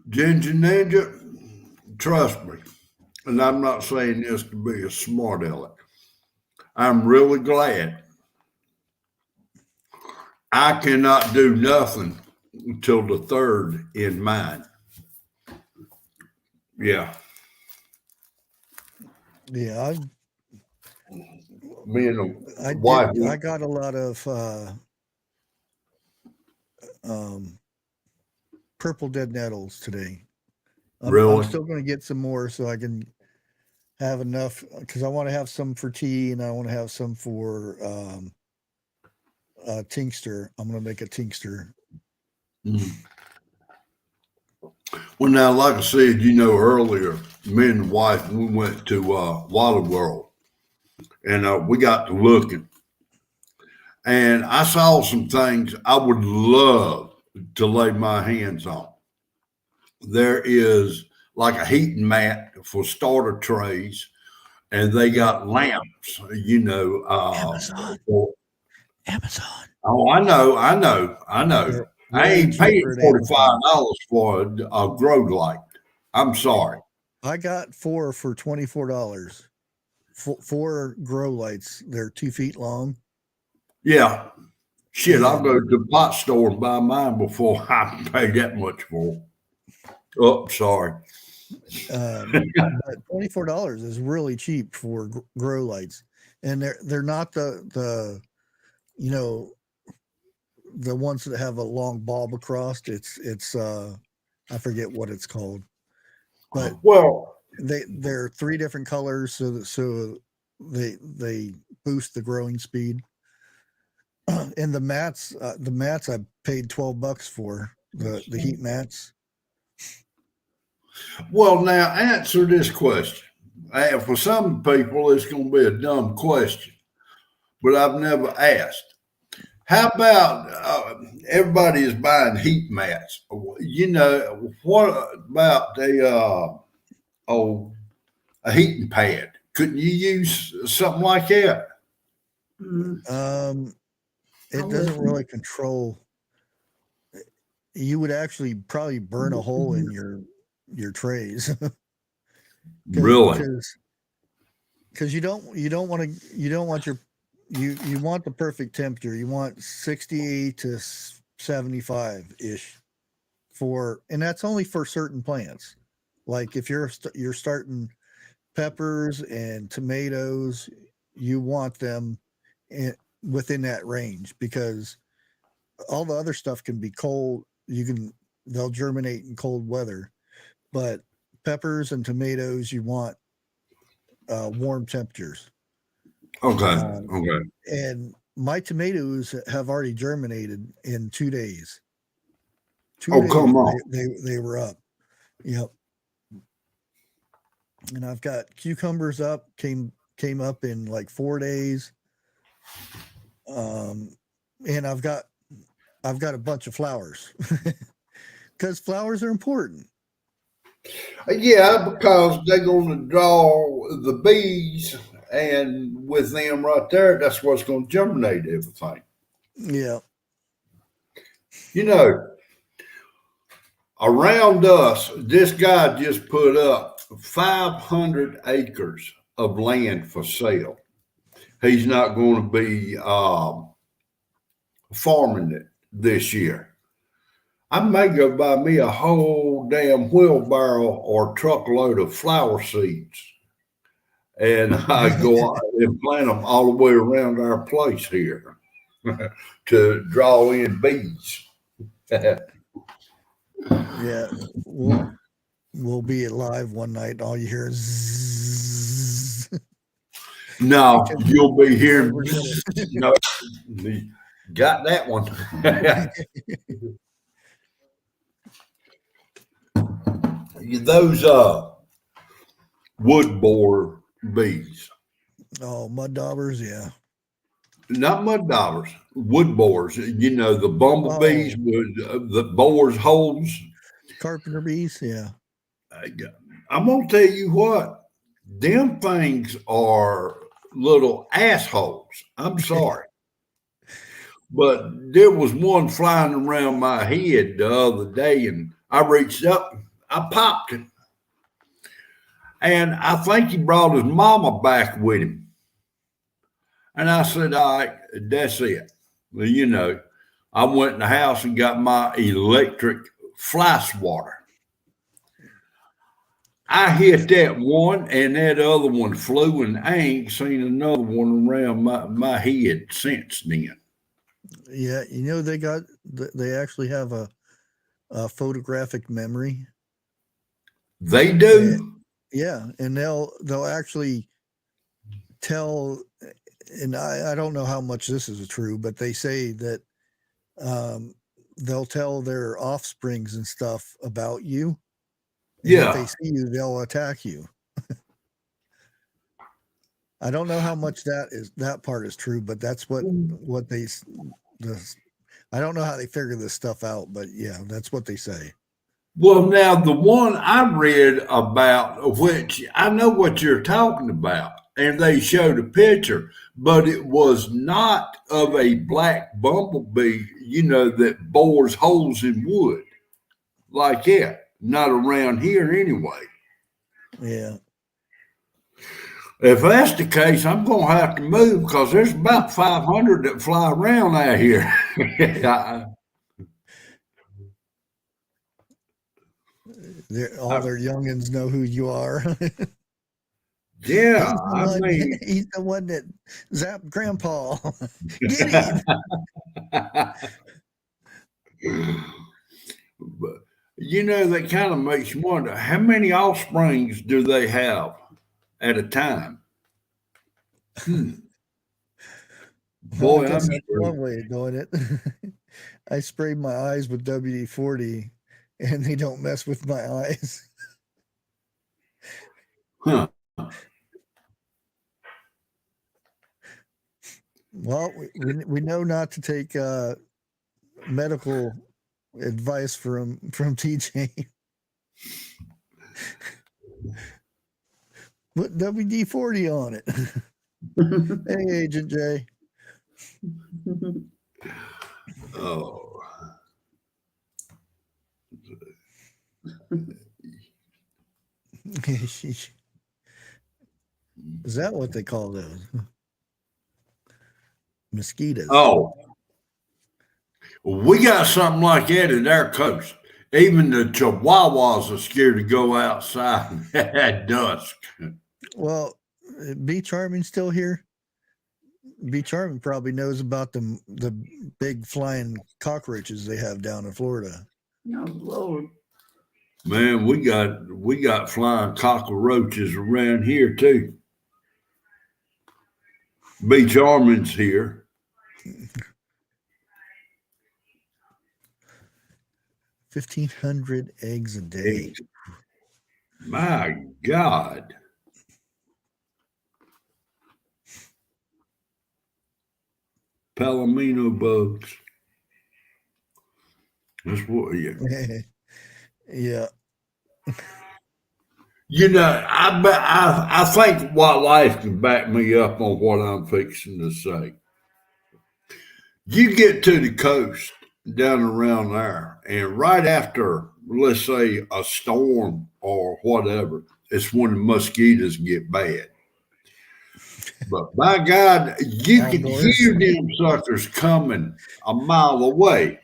Ginger Ninja, trust me, and I'm not saying this to be a smart aleck. I'm really glad I cannot do nothing until the 3rd in mine. Yeah. Yeah, Me and the I wife. did. I got a lot of purple dead nettles today. I'm Really? still going to get some more so I can have enough because I want to have some for tea and I want to have some for tincture. I'm going to make a tincture. Mm. Well, now, like I said, earlier, me and the wife, we went to Wally World, and we got to looking, and I saw some things I would love to lay my hands on. There is like a heating mat for starter trays, and they got lamps, Amazon. Amazon. Oh, I know. They're I way ain't paying cheaper at Amazon. $45 for a grow light. I'm sorry. I got 4 for $24. 4 grow lights. They're 2 feet long. Yeah. Shit, I'll go to the pot store and buy mine before I pay that much for them. Oh, sorry. But $24 is really cheap for grow lights, and they're not the the ones that have a long bulb across. It's I forget what it's called, but Well, they're 3 different colors so they boost the growing speed. And the mats I paid $12 for the heat mats. well, now answer this question. For some people, it's going to be a dumb question, but I've never asked. How about everybody is buying heat mats? What about a heating pad? Couldn't you use something like that? It doesn't really control. You would actually probably burn a hole in your trays. Really? Because you want you want the perfect temperature. You want 68 to 75 ish and that's only for certain plants. Like if you're starting peppers and tomatoes, you want them within that range because all the other stuff can be cold. They'll germinate in cold weather, but peppers and tomatoes, you want warm temperatures. Okay. And my tomatoes have already germinated in 2 days. Come on. They were up. Yep. And I've got cucumbers up, came up in like 4 days. And I've got a bunch of flowers because flowers are important. Yeah, because they're going to draw the bees, and with them right there, that's what's going to germinate everything. Yeah. Around us, this guy just put up 500 acres of land for sale. He's not going to be farming it this year. I may go buy me a whole damn wheelbarrow or truckload of flower seeds, and I go out and plant them all the way around our place here to draw in bees. Yeah. Well, we'll be live one night and all you hear is zzz. No, you'll be hearing. We're gonna- No, you got that one. Those wood borer bees, Oh, mud daubers, yeah. not mud daubers, wood borers. You know, the bumblebees with the boars holes. Carpenter bees, yeah. I'm gonna tell you what, them things are little assholes. I'm sorry. But there was one flying around my head the other day, and I reached up, I popped it. And I think he brought his mama back with him. And I said, all right, that's it. Well, you know, I went in the house and got my electric fly swatter. I hit that one, and that other one flew, and I ain't seen another one around my head since then. Yeah, you know they actually have a photographic memory. They do. Yeah, and they'll actually tell, and I don't know how much this is true, but they say that they'll tell their offsprings and stuff about you. And Yeah. if they see you, they'll attack you. I don't know how much that part is true, but that's what I don't know how they figure this stuff out, but yeah, that's what they say. Well, now the one I read about, which I know what you're talking about, and they showed a picture, but it was not of a black bumblebee, you know, that bores holes in wood like that. Not around here anyway. Yeah. If that's the case, I'm going to have to move because there's about 500 that fly around out here. All their youngins know who you are. Yeah, I mean, he's the one that zapped Grandpa. Get him. But, you know, that kind of makes you wonder how many offsprings do they have at a time? Boy, I guess I'm that's one way of doing it. I sprayed my eyes with WD-40 and they don't mess with my eyes. Huh. Well, we know not to take medical advice from TJ. Put WD-40 on it. Hey, Agent J. Oh. Is that what they call those? Mosquitoes. Oh. We got something like that in our coast. Even the Chihuahuas are scared to go outside at dusk. Well, B Charming still here? B Charming probably knows about the big flying cockroaches they have down in Florida. Oh Lord. Man, we got flying cockroaches around here too. B Charming's here. 1,500 eggs a day. My God. Palomino bugs. That's what, yeah. Yeah. You know, I think wildlife can back me up on what I'm fixing to say. You get to the coast down around there, and right after, let's say, a storm or whatever, it's when the mosquitoes get bad. But by God, you can Outdoors. hear them suckers coming a mile away.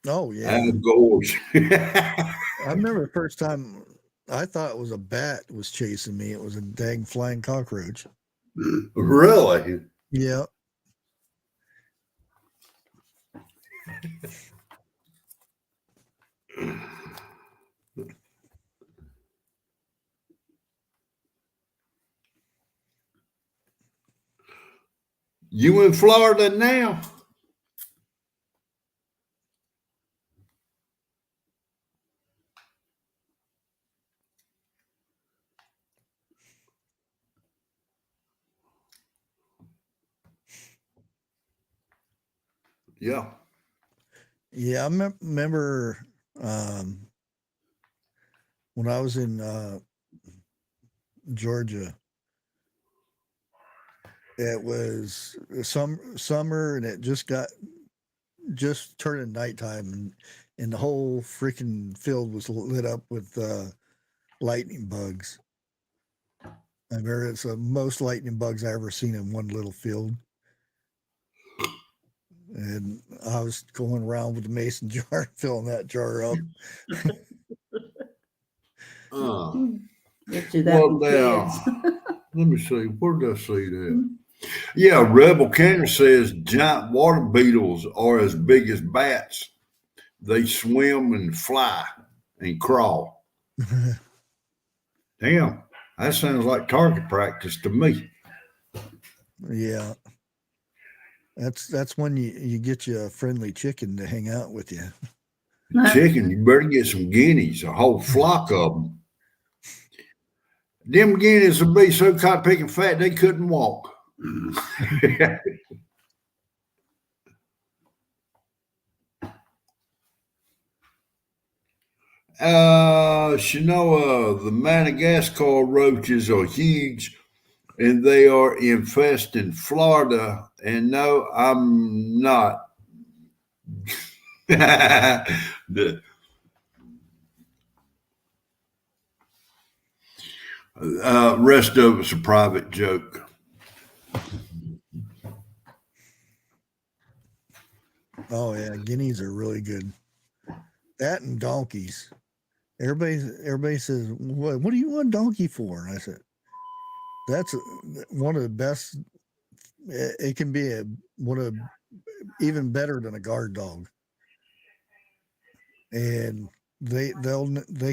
Oh, yeah. Outdoors. I remember the first time I thought it was a bat was chasing me. It was a dang flying cockroach. Really? Yeah. You in Florida now? Yeah. Yeah, I remember when I was in Georgia. It was summer, and it just turned nighttime, and the whole freaking field was lit up with lightning bugs. I remember it's the most lightning bugs I ever seen in one little field. And I was going around with the mason jar, filling that jar up. Get you that Well, with now, kids. let me see. Where did I see that? Yeah, Rebel Cannon says giant water beetles are as big as bats. They swim and fly and crawl. Damn, that sounds like target practice to me. Yeah. That's when you get you a friendly chicken to hang out with you. Chicken, you better get some guineas, a whole flock of them. Them guineas would be so caught picking fat they couldn't walk. Shinoa, the Madagascar roaches are huge and they are infesting Florida. And no, I'm not. The rest of it's a private joke. Oh yeah, guineas are really good. That and donkeys. Everybody says, "What do you want a donkey for?" And I said, "That's one of the best. It can be even better than a guard dog." And they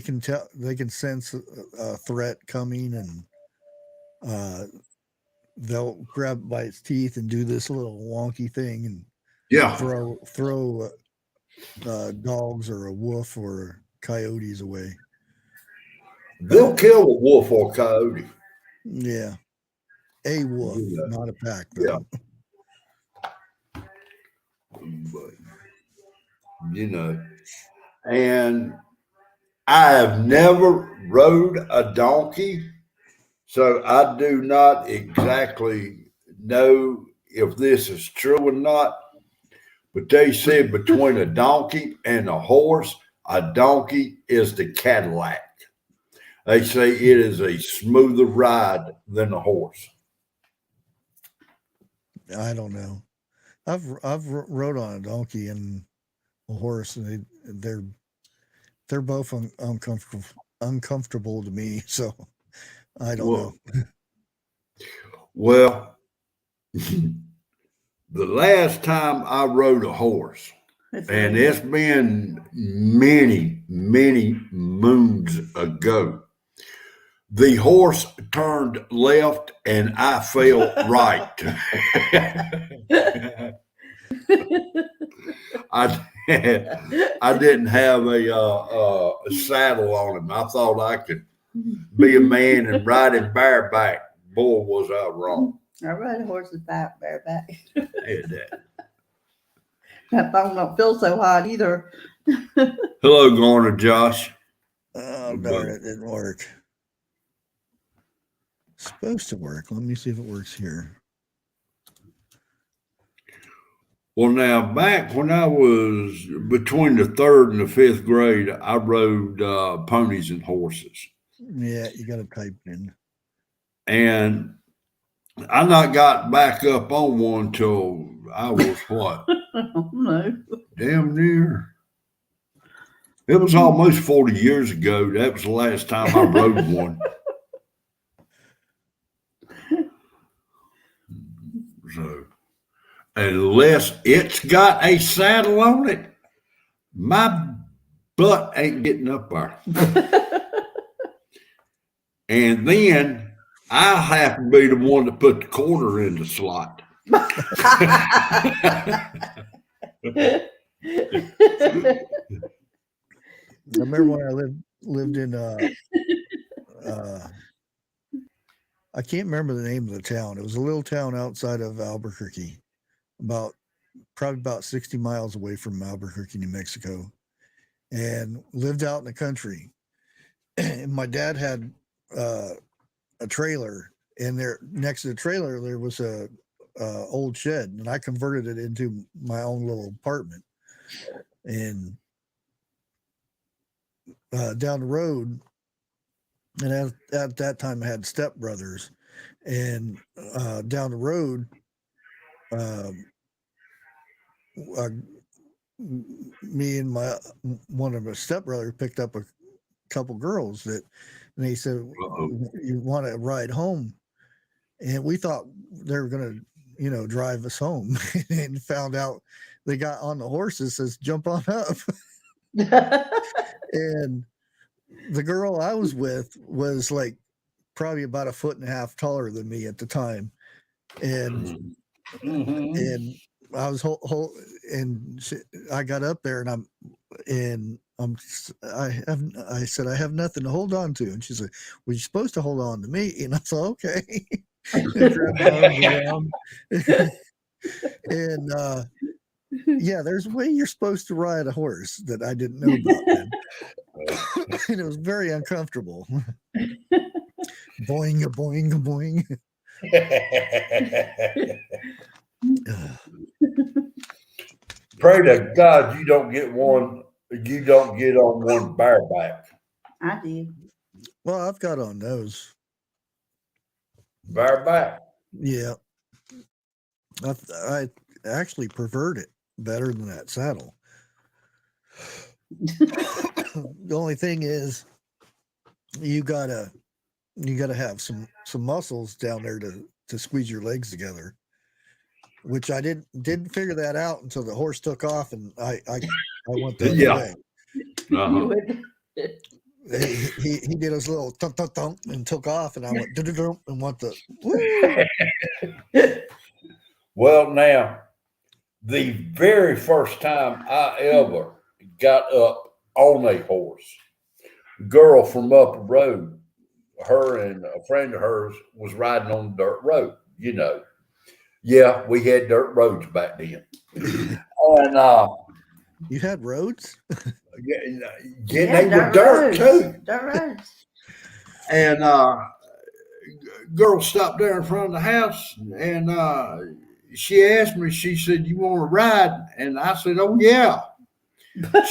can sense a threat coming, and they'll grab it by its teeth and do this little wonky thing and Yeah. throw dogs or a wolf or coyotes away. They'll kill a wolf or coyote. Yeah, a wolf, Yeah. not a pack. Though. But, and I have never rode a donkey, so I do not exactly know if this is true or not. But they said between a donkey and a horse, a donkey is the Cadillac. They say it is a smoother ride than a horse. I don't know. I've rode on a donkey and a horse, and they're both uncomfortable to me. So I don't know. Well, the last time I rode a horse, and it's been many, many moons ago, the horse turned left and I fell right. I didn't have a saddle on him. I thought I could be a man and ride him bareback. Boy, was I wrong. I rode a horse's back bareback. Had that. That phone don't feel so hot either. Hello, Garner, Josh. Oh darn, it didn't work. Supposed to work. Let me see if it works here. Well, now, back when I was between the 3rd and the 5th grade, I rode ponies and horses. Yeah, you got to type in. And I not got back up on one till I was what? No. Damn near. It was almost 40 years ago. That was the last time I rode one. So, unless it's got a saddle on it, my butt ain't getting up there. And then I have to be the one to put the quarter in the slot. I remember when I lived in I can't remember the name of the town. It was a little town outside of Albuquerque, probably about 60 miles away from Albuquerque, New Mexico, and lived out in the country. And my dad had a trailer, and there next to the trailer there was a old shed, and I converted it into my own little apartment. And down the road, and at that time I had stepbrothers, and down the road, me and one of my stepbrothers picked up a couple girls and they said, "You want to ride home?" And we thought they were going to, drive us home, and found out they got on the horses, says, "Jump on up." And the girl I was with was like probably about 1.5 feet taller than me at the time. And and I was I got up there, and I said, "I have nothing to hold on to." And she said, "Well, you're supposed to hold on to me." And I said, "Okay." And grabbed my arms around. And yeah, there's a way you're supposed to ride a horse that I didn't know about then. And it was very uncomfortable. Boing, boing, boing. Pray to God you don't get on one bareback. I did. Well, I've got on those. Bareback. Yeah. I actually preferred it better than that saddle. The only thing is you gotta have some muscles down there to squeeze your legs together, which I didn't figure that out until the horse took off, and I went the other way. Uh-huh. He did his little thump thump thump and took off, and I went dum and went the woo. Well, now, the very first time I ever got up on a horse, girl from up the road, her and a friend of hers was riding on the dirt road, Yeah, we had dirt roads back then. And you had roads? yeah, they were dirt too. Dirt roads. And girl stopped there in front of the house, and she asked me, she said, "You want to ride?" And I said, "Oh, yeah."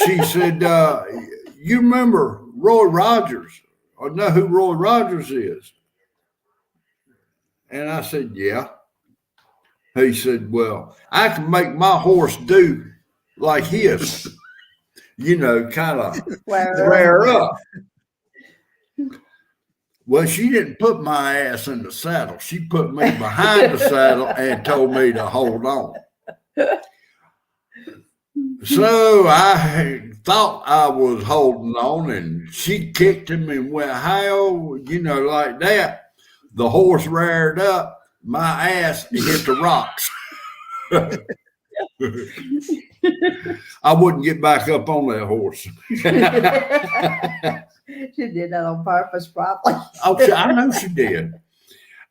She said, "You remember Roy Rogers, or know who Roy Rogers is?" And I said, "Yeah." He said, "Well, I can make my horse do like his, kind of flare up." Well, she didn't put my ass in the saddle. She put me behind the saddle and told me to hold on. So I thought I was holding on, and she kicked him and went, "How?" Like that. The horse reared up. My ass hit the rocks. I wouldn't get back up on that horse. She did that on purpose, probably. Oh, I know she did.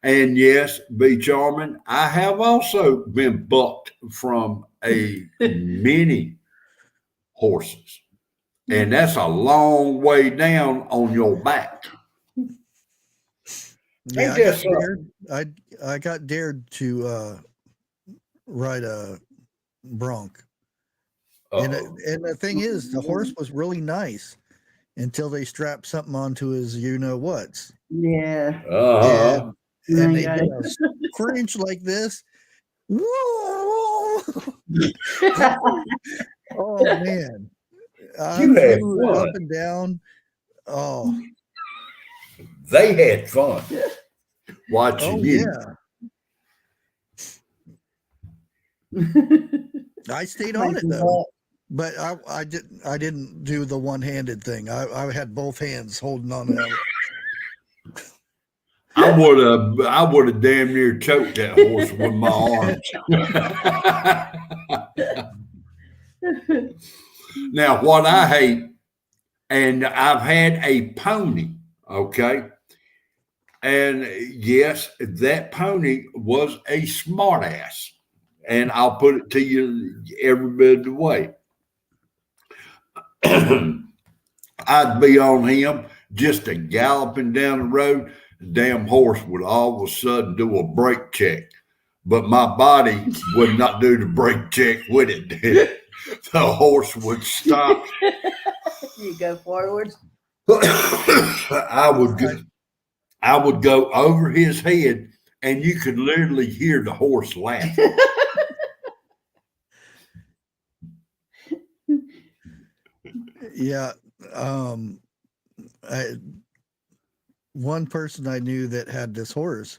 And yes, be charming. I have also been bucked from a many horses, and that's a long way down on your back. Yeah, I got dared to ride a bronc. And the thing is, the horse was really nice until they strapped something onto his whats. Yeah. Uh-huh. And they did a cringe like this. Whoa! Oh man. You had flew fun. up and down. Oh. They had fun watching you. Yeah. I stayed on it though. But I didn't do the one-handed thing. I had both hands holding on to that. I would have damn near choked that horse with my arms. Now, what I hate, and I've had a pony, okay? And yes, that pony was a smart ass. And I'll put it to you every bit of the way. I'd be on him just a galloping down the road. The damn horse would all of a sudden do a brake check, but my body would not do the brake check with it. The horse would stop. You go forward. I would go over his head, and you could literally hear the horse laugh. Yeah. One person I knew that had this horse,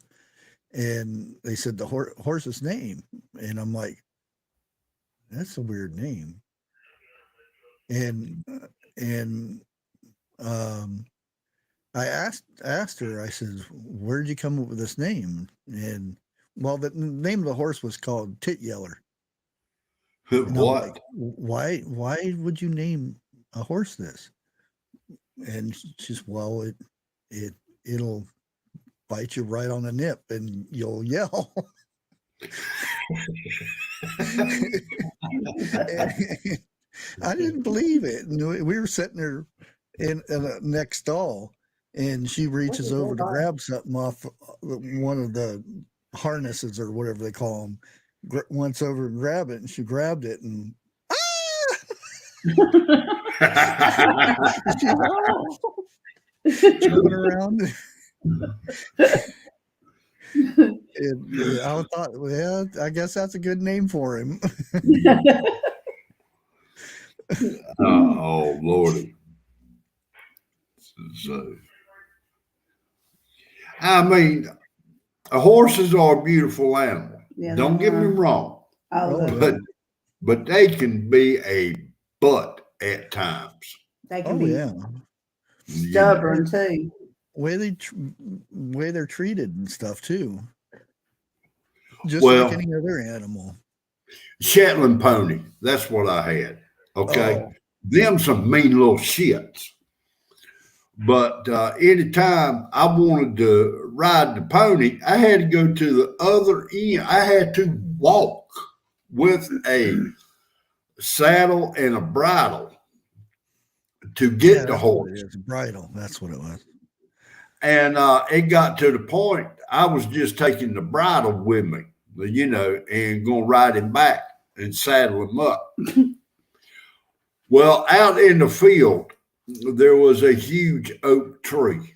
and they said the horse's name, and I'm like, that's a weird name. And I asked her, I said, where'd you come up with this name? And well, the name of the horse was called Tit Yeller. And I'm What? like, why would you name a horse this? And she's, well, it'll bite you right on the nip and you'll yell. I didn't believe it. And we were sitting there in the next stall, and she reaches over to grab something off one of the harnesses or whatever they call them. Went over and grabbed it, and she grabbed it, and turning around. I thought, well, I guess that's a good name for him. Oh, Lordy. So, I mean, horses are a beautiful animal. Yeah, Don't they get me are. wrong, I love but it. but they can be a butt at times. They can Oh be yeah, stubborn too. way they're treated and stuff too. Just Well, like any other animal. Shetland pony. That's what I had. Okay. Oh. Them some mean little shits. But anytime I wanted to ride the pony, I had to go to the other end. I had to walk with a saddle and a bridle to get the That's what horse. it is. Bridle. That's what it was. And it got to the point I was just taking the bridle with me, you know, and going to ride him back and saddle him up. Well, out in the field, there was a huge oak tree.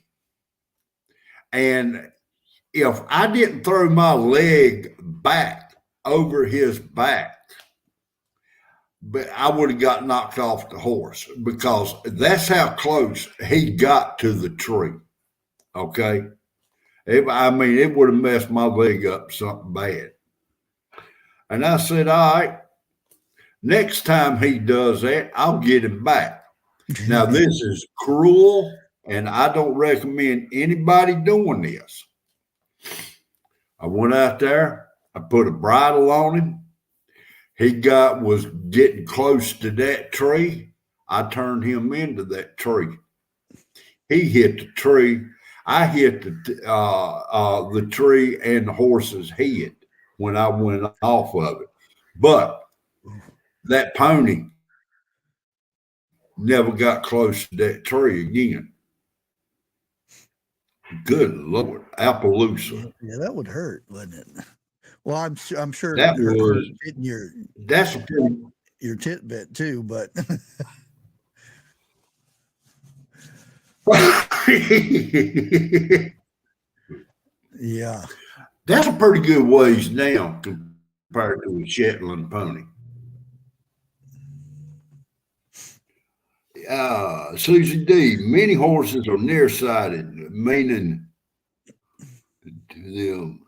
And if I didn't throw my leg back over his back, but I would have got knocked off the horse, because that's how close he got to the tree. Okay. It would have messed my leg up something bad. And I said, all right, next time he does that, I'll get him back. Now, this is cruel, and I don't recommend anybody doing this. I went out there, I put a bridle on him. He was getting close to that tree. I turned him into that tree. He hit the tree. I hit the tree and the horse's head when I went off of it. But that pony never got close to that tree again. Good Lord, Appaloosa. Yeah, that would hurt, wouldn't it? Well, I'm sure That it hurt was- hitting That's a pretty, your titbit too, but yeah. that's a pretty good ways down compared to a Shetland pony. Susie D, many horses are nearsighted, meaning to them,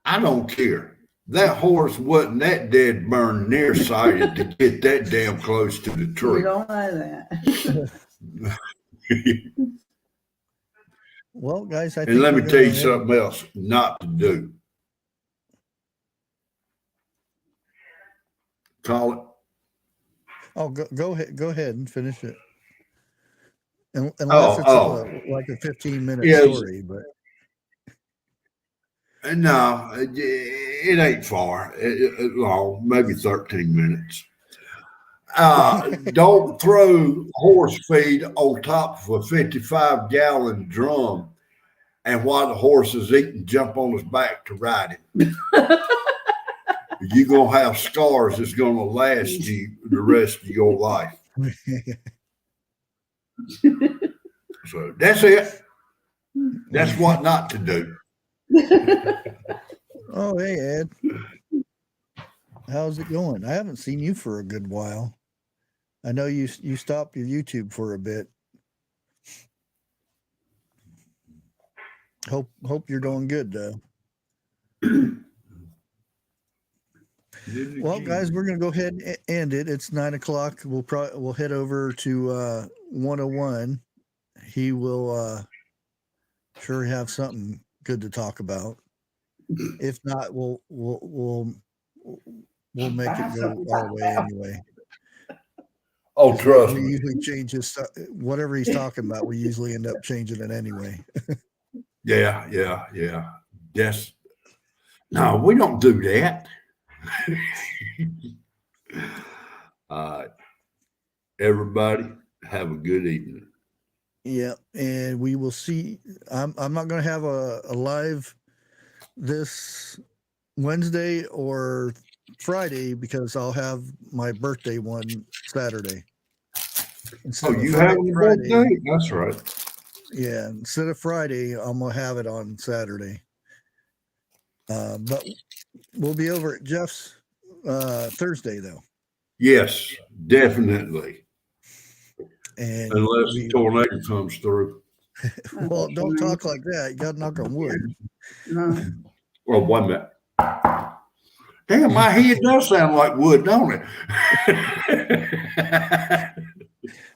I don't care. That horse wasn't that dead burn nearsighted to get that damn close to the We tree. don't know that. Well, guys, I And think let me we're tell you gonna- something else not to do. Call it. Oh, go ahead. Go ahead and finish it. Unless it's like a 15-minute Yes. story, but No, it ain't far. Long, maybe 13 minutes. Don't throw horse feed on top of a 55-gallon drum and while the horse is eating, jump on his back to ride him. You're going to have scars that's going to last you the rest of your life. So that's it. That's what not to do. oh, hey, Ed. How's it going? I haven't seen you for a good while. I know you stopped your YouTube for a bit. Hope you're doing good though. Well, guys, we're gonna go ahead and end it. It's 9:00. We'll head over to 101. He will sure have something good to talk about. If not, we'll make it go our way anyway. Oh, trust We me. usually change his whatever he's talking about. We usually end up changing it anyway. Yeah. Yes. No, we don't do that. Everybody have a good evening. Yeah, and we will see. I'm not going to have a live this Wednesday or Friday because I'll have my birthday one Saturday. Instead Oh, of you Friday- having a birthday? That's right. Yeah, instead of Friday, I'm gonna have it on Saturday. But we'll be over at Jeff's Thursday though, Yes, definitely. and Unless we, the tornado comes through. well, don't talk like that. You got to knock on wood. No. Well, 1 minute. Damn, my head does sound like wood, don't it?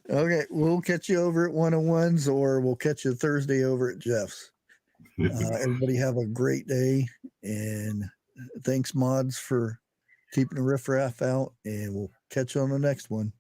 Okay, we'll catch you over at 101's, or we'll catch you Thursday over at Jeff's. Everybody have a great day, and thanks, mods, for keeping the riffraff out, and we'll catch you on the next one.